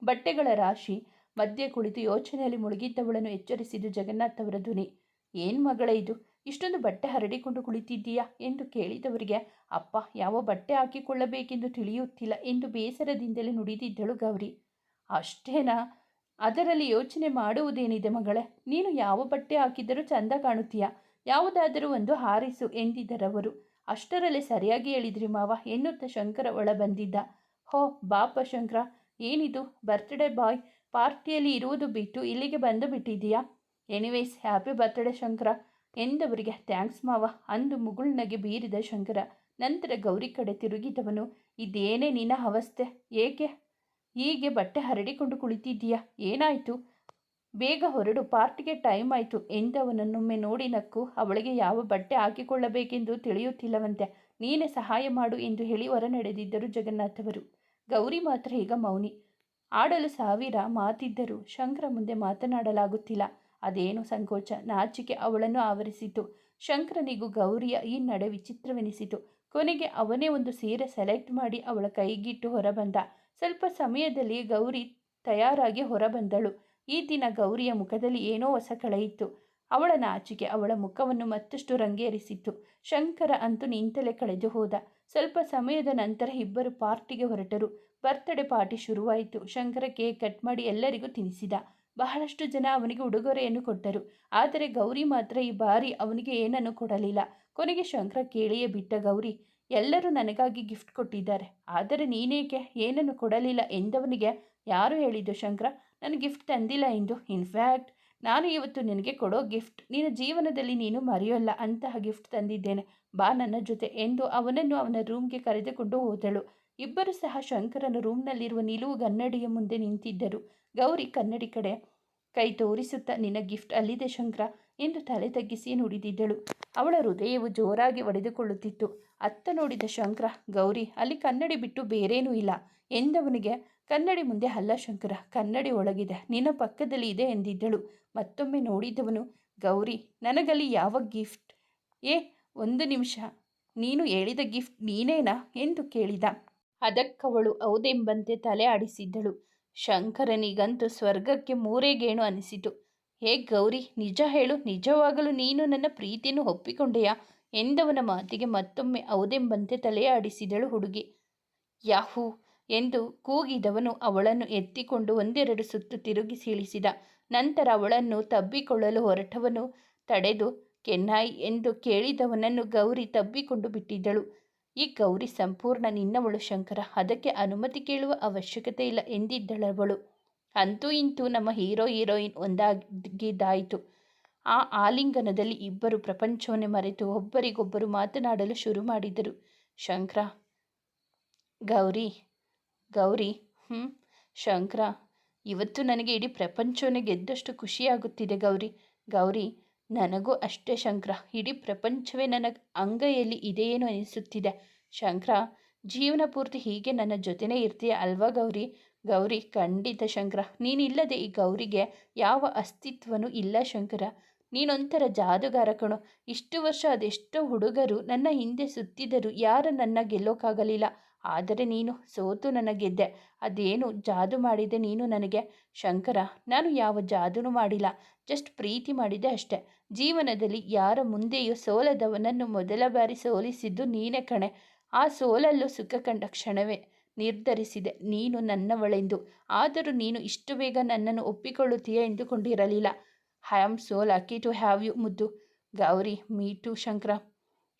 ಬಟ್ಟೆಗಳ ರಾಶಿ ಮಧ್ಯೆ ಕುಳಿತು ಯೋಚನೆಯಲ್ಲಿ ಮುಳುಗಿದ್ದವಳನ್ನು ಎಚ್ಚರಿಸಿದ್ದು ಜಗನ್ನಾಥ್ ಅವರ ಧ್ವನಿ. ಏನು ಮಗಳೇ ಇದು, ಇಷ್ಟೊಂದು ಬಟ್ಟೆ ಹರಡಿಕೊಂಡು ಕುಳಿತಿದ್ದೀಯಾ ಎಂದು ಕೇಳಿದವರಿಗೆ, ಅಪ್ಪ, ಯಾವ ಬಟ್ಟೆ ಹಾಕಿಕೊಳ್ಳಬೇಕೆಂದು ತಿಳಿಯುತ್ತಿಲ್ಲ ಎಂದು ಬೇಸರದಿಂದಲೇ ನುಡಿದಿದ್ದಳು ಗೌರಿ. ಅಷ್ಟೇನಾ? ಅದರಲ್ಲಿ ಯೋಚನೆ ಮಾಡುವುದೇನಿದೆ ಮಗಳೇ, ನೀನು ಯಾವ ಬಟ್ಟೆ ಹಾಕಿದರೂ ಚಂದ ಕಾಣುತ್ತೀಯ. ಯಾವುದಾದರೂ ಒಂದು ಹಾರಿಸು ಎಂದಿದ್ದರವರು. ಅಷ್ಟರಲ್ಲೇ ಸರಿಯಾಗಿ ಹೇಳಿದ್ರಿ ಮಾವ ಎನ್ನುತ್ತಾ ಶಂಕರ ಒಳ ಬಂದಿದ್ದ. ಹೋ ಬಾಪ ಶಂಕರ, ಏನಿದು ಬರ್ತ್ಡೇ ಬಾಯ್ ಪಾರ್ಟಿಯಲ್ಲಿ ಇರುವುದು ಬಿಟ್ಟು ಇಲ್ಲಿಗೆ ಬಂದು ಬಿಟ್ಟಿದ್ದೀಯಾ? ಎನಿವೇಸ್ ಹ್ಯಾಪಿ ಬರ್ತ್ಡೇ ಶಂಕರ ಎಂದವರಿಗೆ ಥ್ಯಾಂಕ್ಸ್ ಮಾವ ಅಂದು ಮುಗುಳ್ನಗೆ ಬೀರಿದ ಶಂಕರ. ನಂತರ ಗೌರಿ ಕಡೆ ತಿರುಗಿದವನು, ಇದೇನೇ ನಿನ್ನ ಅವಸ್ಥೆ? ಏಕೆ ಹೀಗೆ ಬಟ್ಟೆ ಹರಡಿಕೊಂಡು ಕುಳಿತಿದ್ದೀಯಾ? ಏನಾಯಿತು? ಬೇಗ ಹೊರಡು, ಪಾರ್ಟಿಗೆ ಟೈಮ್ ಆಯಿತು ಎಂದವನನ್ನೊಮ್ಮೆ ನೋಡಿ ನಕ್ಕು. ಅವಳಿಗೆ ಯಾವ ಬಟ್ಟೆ ಹಾಕಿಕೊಳ್ಳಬೇಕೆಂದು ತಿಳಿಯುತ್ತಿಲ್ಲವಂತೆ. ನೀನೇ ಸಹಾಯ ಮಾಡು ಎಂದು ಹೇಳಿ ಹೊರ ನಡೆದಿದ್ದರು ಜಗನ್ನಾಥ್ ಅವರು. ಗೌರಿ ಮಾತ್ರ ಈಗ ಮೌನಿ. ಆಡಲು ಸಾವಿರ ಮಾತಿದ್ದರೂ ಶಂಕರ ಮುಂದೆ ಮಾತನಾಡಲಾಗುತ್ತಿಲ್ಲ. ಅದೇನು ಸಂಕೋಚ, ನಾಚಿಕೆ ಅವಳನ್ನು ಆವರಿಸಿತು. ಶಂಕರನಿಗೂ ಗೌರಿಯ ಈ ನಡೆ ವಿಚಿತ್ರವೆನಿಸಿತು. ಕೊನೆಗೆ ಅವನೇ ಒಂದು ಸೀರೆ ಸೆಲೆಕ್ಟ್ ಮಾಡಿ ಅವಳ ಕೈಗಿಟ್ಟು ಹೊರಬಂದ. ಸ್ವಲ್ಪ ಸಮಯದಲ್ಲಿ ಗೌರಿ ತಯಾರಾಗಿ ಹೊರಬಂದಳು. ಈ ದಿನ ಗೌರಿಯ ಮುಖದಲ್ಲಿ ಏನೋ ಹೊಸ ಕಳೆಯಿತ್ತು. ಅವಳ ನಾಚಿಕೆ ಅವಳ ಮುಖವನ್ನು ಮತ್ತಷ್ಟು ರಂಗೇರಿಸಿತ್ತು. ಶಂಕರ ಅಂತೂ ನಿಂತಲೇ ಕಳೆದು ಹೋದ. ಸ್ವಲ್ಪ ಸಮಯದ ನಂತರ ಇಬ್ಬರು ಪಾರ್ಟಿಗೆ ಹೊರಟರು. ಬರ್ತ್ಡೇ ಪಾರ್ಟಿ ಶುರುವಾಯಿತು. ಶಂಕರ ಕೇಕ್ ಕಟ್ ಮಾಡಿ ಎಲ್ಲರಿಗೂ ತಿನ್ನಿಸಿದ. ಬಹಳಷ್ಟು ಜನ ಅವನಿಗೆ ಉಡುಗೊರೆಯನ್ನು ಕೊಟ್ಟರು. ಆದರೆ ಗೌರಿ ಮಾತ್ರ ಈ ಬಾರಿ ಅವನಿಗೆ ಏನನ್ನು ಕೊಡಲಿಲ್ಲ. ಕೊನೆಗೆ ಶಂಕರ ಕೇಳಿಯೇ ಬಿಟ್ಟ, ಗೌರಿ, ಎಲ್ಲರೂ ನನಗಾಗಿ ಗಿಫ್ಟ್ ಕೊಟ್ಟಿದ್ದಾರೆ, ಆದರೆ ನೀನೇಕೆ ಏನನ್ನು ಕೊಡಲಿಲ್ಲ ಎಂದವನಿಗೆ. ಯಾರು ಹೇಳಿದ್ದು ಶಂಕರ ನಾನು ಗಿಫ್ಟ್ ತಂದಿಲ್ಲ ಎಂದು? ಇನ್ಫ್ಯಾಕ್ಟ್ ನಾನು ಇವತ್ತು ನಿನಗೆ ಕೊಡೋ ಗಿಫ್ಟ್ ನಿನ್ನ ಜೀವನದಲ್ಲಿ ನೀನು ಮರೆಯೋಲ್ಲ ಅಂತಹ ಗಿಫ್ಟ್ ತಂದಿದ್ದೇನೆ, ಬಾ ನನ್ನ ಜೊತೆ ಎಂದು ಅವನನ್ನು ಅವನ ರೂಮ್ಗೆ ಕರೆದುಕೊಂಡು ಹೋದಳು. ಇಬ್ಬರು ಸಹ ಶಂಕರನ ರೂಮ್ನಲ್ಲಿರುವ ನಿಲುವು ಕನ್ನಡಿಯ ಮುಂದೆ ನಿಂತಿದ್ದರು. ಗೌರಿ ಕನ್ನಡಿ ಕಡೆ ಕೈ ತೋರಿಸುತ್ತಾ, ನಿನ್ನ ಗಿಫ್ಟ್ ಅಲ್ಲಿದೆ ಶಂಕರ ಎಂದು ತಲೆ ತಗ್ಗಿಸಿ ನುಡಿದಿದ್ದಳು. ಅವಳ ಹೃದಯವು ಜೋರಾಗಿ ಒಡೆದುಕೊಳ್ಳುತ್ತಿತ್ತು. ಅತ್ತ ನೋಡಿದ ಶಂಕರ, ಗೌರಿ, ಅಲ್ಲಿ ಕನ್ನಡಿ ಬಿಟ್ಟು ಬೇರೇನೂ ಇಲ್ಲ ಎಂದವನಿಗೆ. ಕನ್ನಡಿ ಮುಂದೆ ಅಲ್ಲ ಶಂಕರ, ಕನ್ನಡಿ ಒಳಗಿದೆ, ನಿನ್ನ ಪಕ್ಕದಲ್ಲಿ ಇದೆ ಎಂದಿದ್ದಳು. ಮತ್ತೊಮ್ಮೆ ನೋಡಿದವನು, ಗೌರಿ, ನನಗಲ್ಲಿ ಯಾವ ಗಿಫ್ಟ್? ಒಂದು ನಿಮಿಷ, ನೀನು ಹೇಳಿದ ಗಿಫ್ಟ್ ನೀನೇನಾ ಎಂದು ಕೇಳಿದ. ಅದಕ್ಕವಳು ಹೌದೆಂಬಂತೆ ತಲೆ ಆಡಿಸಿದ್ದಳು. ಶಂಕರನಿಗಂತೂ ಸ್ವರ್ಗಕ್ಕೆ ಮೂರೇ ಗೇಣು ಅನಿಸಿತು. ಗೌರಿ, ನಿಜ ಹೇಳು, ನಿಜವಾಗಲೂ ನೀನು ನನ್ನ ಪ್ರೀತಿಯನ್ನು ಒಪ್ಪಿಕೊಂಡೆಯಾ ಎಂದವನ ಮಾತಿಗೆ ಮತ್ತೊಮ್ಮೆ ಹೌದೆಂಬಂತೆ ತಲೆ ಆಡಿಸಿದಳು ಹುಡುಗಿ. ಯಾಹೂ ಎಂದು ಕೂಗಿದವನು ಅವಳನ್ನು ಎತ್ತಿಕೊಂಡು ಒಂದೆರಡು ಸುತ್ತು ತಿರುಗಿಸಿ ಇಳಿಸಿದ. ನಂತರ ಅವಳನ್ನು ತಬ್ಬಿಕೊಳ್ಳಲು ಹೊರಟವನು ತಡೆದು, ಕೆನ್ನಾಯ್ ಎಂದು ಕೇಳಿದವನನ್ನು ಗೌರಿ ತಬ್ಬಿಕೊಂಡು ಬಿಟ್ಟಿದ್ದಳು. ಈ ಗೌರಿ ಸಂಪೂರ್ಣ ನಿನ್ನವಳು ಶಂಕರ, ಅದಕ್ಕೆ ಅನುಮತಿ ಕೇಳುವ ಅವಶ್ಯಕತೆ ಇಲ್ಲ ಎಂದಿದ್ದಳವಳು. ಅಂತೂ ಇಂತೂ ನಮ್ಮ ಹೀರೋ ಹೀರೋಯಿನ್ ಒಂದಾಗಿದ್ದಾಯಿತು. ಆ ಆಲಿಂಗನದಲ್ಲಿ ಇಬ್ಬರು ಪ್ರಪಂಚವನ್ನೇ ಮರೆತು ಒಬ್ಬರಿಗೊಬ್ಬರು ಮಾತನಾಡಲು ಶುರು ಮಾಡಿದರು. ಶಂಕರ, ಗೌರಿ, ಗೌರಿ, ಶಂಕರ, ಇವತ್ತು ನನಗೆ ಇಡೀ ಪ್ರಪಂಚವನ್ನೇ ಗೆದ್ದಷ್ಟು ಖುಷಿಯಾಗುತ್ತಿದೆ ಗೌರಿ. ಗೌರಿ, ನನಗೂ ಅಷ್ಟೇ ಶಂಕರ, ಇಡೀ ಪ್ರಪಂಚವೇ ನನ್ನ ಅಂಗೈಯಲ್ಲಿ ಇದೆಯೇನೋ ಅನಿಸುತ್ತಿದೆ. ಶಂಕರ, ಜೀವನ ಪೂರ್ತಿ ಹೀಗೆ ನನ್ನ ಜೊತೆನೇ ಇರ್ತೀಯ ಅಲ್ವಾ ಗೌರಿ? ಗೌರಿ, ಖಂಡಿತ ಶಂಕರ, ನೀನಿಲ್ಲದೆ ಈ ಗೌರಿಗೆ ಯಾವ ಅಸ್ತಿತ್ವನೂ ಇಲ್ಲ ಶಂಕರ. ನೀನೊಂಥರ ಜಾದುಗಾರ ಕಣೋ. ಇಷ್ಟು ವರ್ಷ ಅದೆಷ್ಟೋ ಹುಡುಗರು ನನ್ನ ಹಿಂದೆ ಸುತ್ತಿದರೂ ಯಾರು ನನ್ನ ಗೆಲ್ಲೋಕ್ಕಾಗಲಿಲ್ಲ. ಆದರೆ ನೀನು ಸೋತು ನನ್ನ ಗೆದ್ದೆ. ಅದೇನು ಜಾದು ಮಾಡಿದೆ ನೀನು ನನಗೆ? ಶಂಕರ, ನಾನು ಯಾವ ಜಾದೂನೂ ಮಾಡಿಲ್ಲ, ಜಸ್ಟ್ ಪ್ರೀತಿ ಮಾಡಿದೆ ಅಷ್ಟೆ. ಜೀವನದಲ್ಲಿ ಯಾರ ಮುಂದೆಯೂ ಸೋಲದವನನ್ನು ಮೊದಲ ಬಾರಿ ಸೋಲಿಸಿದ್ದು ನೀನೇ ಕಣೆ. ಆ ಸೋಲಲ್ಲೂ ಸುಖ ಕಂಡ ಕ್ಷಣವೇ ನಿರ್ಧರಿಸಿದೆ ನೀನು ನನ್ನವಳೆಂದು. ಆದರೂ ನೀನು ಇಷ್ಟು ಬೇಗ ನನ್ನನ್ನು ಒಪ್ಪಿಕೊಳ್ಳುತ್ತೀಯ ಎಂದುಕೊಂಡಿರಲಿಲ್ಲ. I am so lucky to have you ಮುದ್ದು. Gauri, me too Shankara.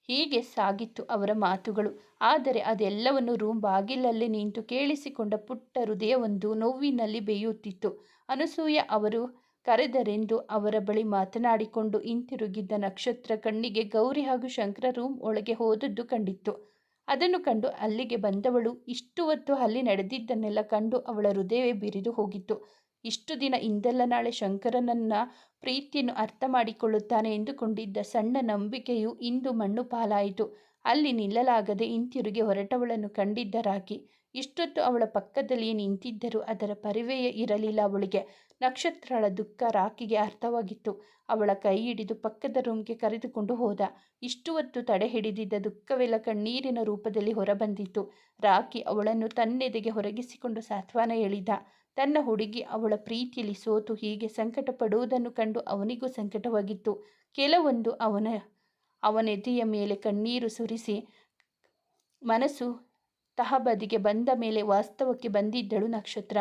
ಹೀಗೆ ಸಾಗಿತ್ತು ಅವರ ಮಾತುಗಳು. ಆದರೆ ಅದೆಲ್ಲವನ್ನು ರೂಮ್ ಬಾಗಿಲಲ್ಲಿ ನಿಂತು ಕೇಳಿಸಿಕೊಂಡ ಪುಟ್ಟ ಹೃದಯವೊಂದು ನೋವಿನಲ್ಲಿ ಬೇಯುತ್ತಿತ್ತು. ಅನಸೂಯ ಅವರು ಕರೆದರೆಂದು ಅವರ ಬಳಿ ಮಾತನಾಡಿಕೊಂಡು ಹಿಂತಿರುಗಿದ್ದ ನಕ್ಷತ್ರ ಕಣ್ಣಿಗೆ ಗೌರಿ ಹಾಗೂ ಶಂಕರ ರೂಮ್ ಒಳಗೆ ಹೋದದ್ದು ಕಂಡಿತ್ತು. ಅದನ್ನು ಕಂಡು ಅಲ್ಲಿಗೆ ಬಂದವಳು ಇಷ್ಟು ಹೊತ್ತು ಅಲ್ಲಿ ನಡೆದಿದ್ದನ್ನೆಲ್ಲ ಕಂಡು ಅವಳ ಹೃದಯವೇ ಬಿರಿದು ಹೋಗಿತ್ತು. ಇಷ್ಟು ದಿನ ಇಂದಲ್ಲ ನಾಳೆ ಶಂಕರನನ್ನ ಪ್ರೀತಿಯನ್ನು ಅರ್ಥ ಮಾಡಿಕೊಳ್ಳುತ್ತಾನೆ ಎಂದುಕೊಂಡಿದ್ದ ಸಣ್ಣ ನಂಬಿಕೆಯು ಇಂದು ಮಣ್ಣು ಪಾಲಾಯಿತು. ಅಲ್ಲಿ ನಿಲ್ಲಲಾಗದೆ ಹಿಂತಿರುಗಿ ಹೊರಟವಳನ್ನು ಕಂಡಿದ್ದ ರಾಕಿ ಇಷ್ಟೊತ್ತು ಅವಳ ಪಕ್ಕದಲ್ಲಿಯೇ ನಿಂತಿದ್ದರೂ ಅದರ ಪರಿವೆಯೇ ಇರಲಿಲ್ಲ ಅವಳಿಗೆ. ನಕ್ಷತ್ರಳ ದುಃಖ ರಾಕಿಗೆ ಅರ್ಥವಾಗಿತ್ತು. ಅವಳ ಕೈ ಹಿಡಿದು ಪಕ್ಕದ ರೂಮ್ಗೆ ಕರೆದುಕೊಂಡು ಹೋದ. ಇಷ್ಟು ಹೊತ್ತು ತಡೆ ಹಿಡಿದಿದ್ದ ದುಃಖವೆಲ್ಲ ಕಣ್ಣೀರಿನ ರೂಪದಲ್ಲಿ ಹೊರಬಂದಿತ್ತು. ರಾಕಿ ಅವಳನ್ನು ತನ್ನೆದೆಗೆ ಹೊರಗಿಸಿಕೊಂಡು ಸಾಂತ್ವನ ಹೇಳಿದ. ತನ್ನ ಹುಡುಗಿ ಅವಳ ಪ್ರೀತಿಯಲ್ಲಿ ಸೋತು ಹೀಗೆ ಸಂಕಟ ಪಡುವುದನ್ನು ಕಂಡು ಅವನಿಗೂ ಸಂಕಟವಾಗಿತ್ತು. ಕೆಲವೊಂದು ಅವನೆದೆಯ ಮೇಲೆ ಕಣ್ಣೀರು ಸುರಿಸಿ ಮನಸ್ಸು ತಹಬದಿಗೆ ಬಂದ ಮೇಲೆ ವಾಸ್ತವಕ್ಕೆ ಬಂದಿದ್ದಳು ನಕ್ಷತ್ರ.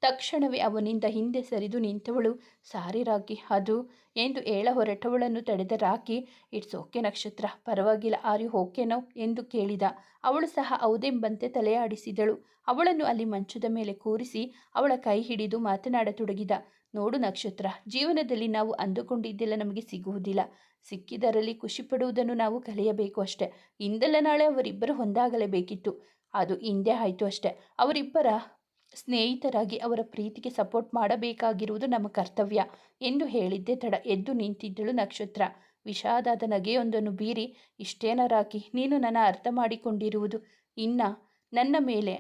ತಕ್ಷಣವೇ ಅವನಿಂದ ಹಿಂದೆ ಸರಿದು ನಿಂತವಳು. ಸಾರಿ ರಾಕಿ, ಅದು ಎಂದು ಹೇಳ ಹೊರಟವಳನ್ನು ತಡೆದ ರಾಕಿ, ಇಟ್ಸ್ ಓಕೆ ನಕ್ಷತ್ರ, ಪರವಾಗಿಲ್ಲ, ಆರ್ ಯು ಓಕೆ ನೌ ಎಂದು ಕೇಳಿದ. ಅವಳು ಸಹ ಹೌದೆಂಬಂತೆ ತಲೆಯಾಡಿಸಿದಳು. ಅವಳನ್ನು ಅಲ್ಲಿ ಮಂಚದ ಮೇಲೆ ಕೂರಿಸಿ ಅವಳ ಕೈ ಹಿಡಿದು ಮಾತನಾಡತೊಡಗಿದ. ನೋಡು ನಕ್ಷತ್ರ, ಜೀವನದಲ್ಲಿ ನಾವು ಅಂದುಕೊಂಡಿದ್ದೆಲ್ಲ ನಮಗೆ ಸಿಗುವುದಿಲ್ಲ. ಸಿಕ್ಕಿದರಲ್ಲಿ ಖುಷಿ ಪಡುವುದನ್ನು ನಾವು ಕಲಿಯಬೇಕು ಅಷ್ಟೆ. ಇಂದಲ್ಲ ನಾಳೆ ಅವರಿಬ್ಬರು ಒಂದಾಗಲೇಬೇಕಿತ್ತು. ಅದು ಹಿಂದೆ ಆಯಿತು ಅಷ್ಟೆ. ಅವರಿಬ್ಬರ ಸ್ನೇಹಿತರಾಗಿ ಅವರ ಪ್ರೀತಿಗೆ ಸಪೋರ್ಟ್ ಮಾಡಬೇಕಾಗಿರುವುದು ನಮ್ಮ ಕರ್ತವ್ಯ ಎಂದು ಹೇಳಿದ್ದೇ ತಡ ಎದ್ದು ನಿಂತಿದ್ದಳು ನಕ್ಷತ್ರ. ವಿಷಾದದ ನಗೆಯೊಂದನ್ನು ಬೀರಿ, ಇಷ್ಟೇನ ರಾಕಿ, ನೀನು ನನ್ನ ಅರ್ಥ ಮಾಡಿಕೊಂಡಿರುವುದು? ಇನ್ನ ನನ್ನ ಮೇಲೆ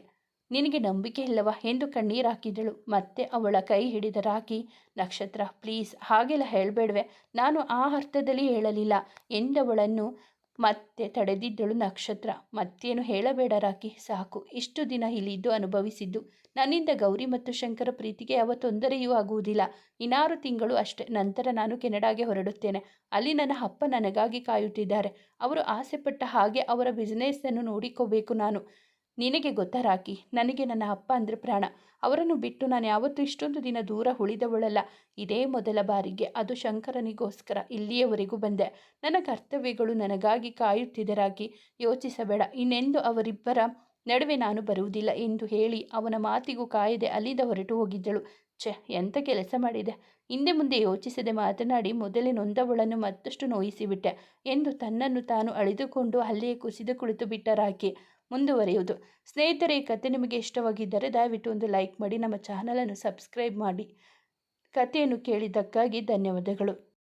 ನಿನಗೆ ನಂಬಿಕೆ ಇಲ್ಲವಾ ಎಂದು ಕಣ್ಣೀರು ಹಾಕಿದಳು. ಮತ್ತೆ ಅವಳ ಕೈ ಹಿಡಿದ ರಾಕಿ, ನಕ್ಷತ್ರ ಪ್ಲೀಸ್ ಹಾಗೆಲ್ಲ ಹೇಳಬೇಡ್ವೆ, ನಾನು ಆ ಅರ್ಥದಲ್ಲಿ ಹೇಳಲಿಲ್ಲ ಎಂದವಳನ್ನು ಮತ್ತೆ ತಡೆದಿದ್ದಳು ನಕ್ಷತ್ರ. ಮತ್ತೇನು ಹೇಳಬೇಡ ರಾಕಿ, ಸಾಕು. ಇಷ್ಟು ದಿನ ಇಲ್ಲಿದ್ದು ಅನುಭವಿಸಿದ್ದು. ನನ್ನಿಂದ ಗೌರಿ ಮತ್ತು ಶಂಕರ ಪ್ರೀತಿಗೆ ಯಾವ ತೊಂದರೆಯೂ ಆಗುವುದಿಲ್ಲ. 6 ತಿಂಗಳು ಅಷ್ಟೇ, ನಂತರ ನಾನು ಕೆನಡಾಗೆ ಹೊರಡುತ್ತೇನೆ. ಅಲ್ಲಿ ನನ್ನ ಅಪ್ಪ ನನಗಾಗಿ ಕಾಯುತ್ತಿದ್ದಾರೆ. ಅವರು ಆಸೆಪಟ್ಟ ಹಾಗೆ ಅವರ ಬಿಸ್ನೆಸ್ಸನ್ನು ನೋಡಿಕೋಬೇಕು ನಾನು. ನಿನಗೆ ಗೊತ್ತಾ ರಾಕಿ, ನನಗೆ ನನ್ನ ಅಪ್ಪ ಅಂದರೆ ಪ್ರಾಣ. ಅವರನ್ನು ಬಿಟ್ಟು ನಾನು ಯಾವತ್ತೂ ಇಷ್ಟೊಂದು ದಿನ ದೂರ ಉಳಿದವಳಲ್ಲ. ಇದೇ ಮೊದಲ ಬಾರಿಗೆ, ಅದು ಶಂಕರನಿಗೋಸ್ಕರ ಇಲ್ಲಿಯವರೆಗೂ ಬಂದೆ. ನನ್ನ ಕರ್ತವ್ಯಗಳು ನನಗಾಗಿ ಕಾಯುತ್ತಿದೆ ರಾಕಿ, ಯೋಚಿಸಬೇಡ. ಇನ್ನೆಂದು ಅವರಿಬ್ಬರ ನಡುವೆ ನಾನು ಬರುವುದಿಲ್ಲ ಎಂದು ಹೇಳಿ ಅವನ ಮಾತಿಗೂ ಕಾಯದೆ ಅಲ್ಲಿಂದ ಹೊರಟು ಹೋಗಿದ್ದಳು. ಎಂಥ ಕೆಲಸ ಮಾಡಿದೆ! ಹಿಂದೆ ಮುಂದೆ ಯೋಚಿಸದೆ ಮಾತನಾಡಿ ಮೊದಲೇ ನೊಂದವಳನ್ನು ಮತ್ತಷ್ಟು ನೋಯಿಸಿಬಿಟ್ಟೆ ಎಂದು ತನ್ನನ್ನು ತಾನು ಅಳಿದುಕೊಂಡು ಅಲ್ಲಿಯೇ ಕುಸಿದು ಕುಳಿತು ಬಿಟ್ಟ ರಾಕಿ. ಮುಂದುವರಿಯುವುದು. ಸ್ನೇಹಿತರೆ, ಈ ಕತೆ ನಿಮಗೆ ಇಷ್ಟವಾಗಿದ್ದರೆ ದಯವಿಟ್ಟು ಒಂದು ಲೈಕ್ ಮಾಡಿ, ನಮ್ಮ ಚಾನಲನ್ನು ಸಬ್ಸ್ಕ್ರೈಬ್ ಮಾಡಿ. ಕಥೆಯನ್ನು ಕೇಳಿದ್ದಕ್ಕಾಗಿ ಧನ್ಯವಾದಗಳು.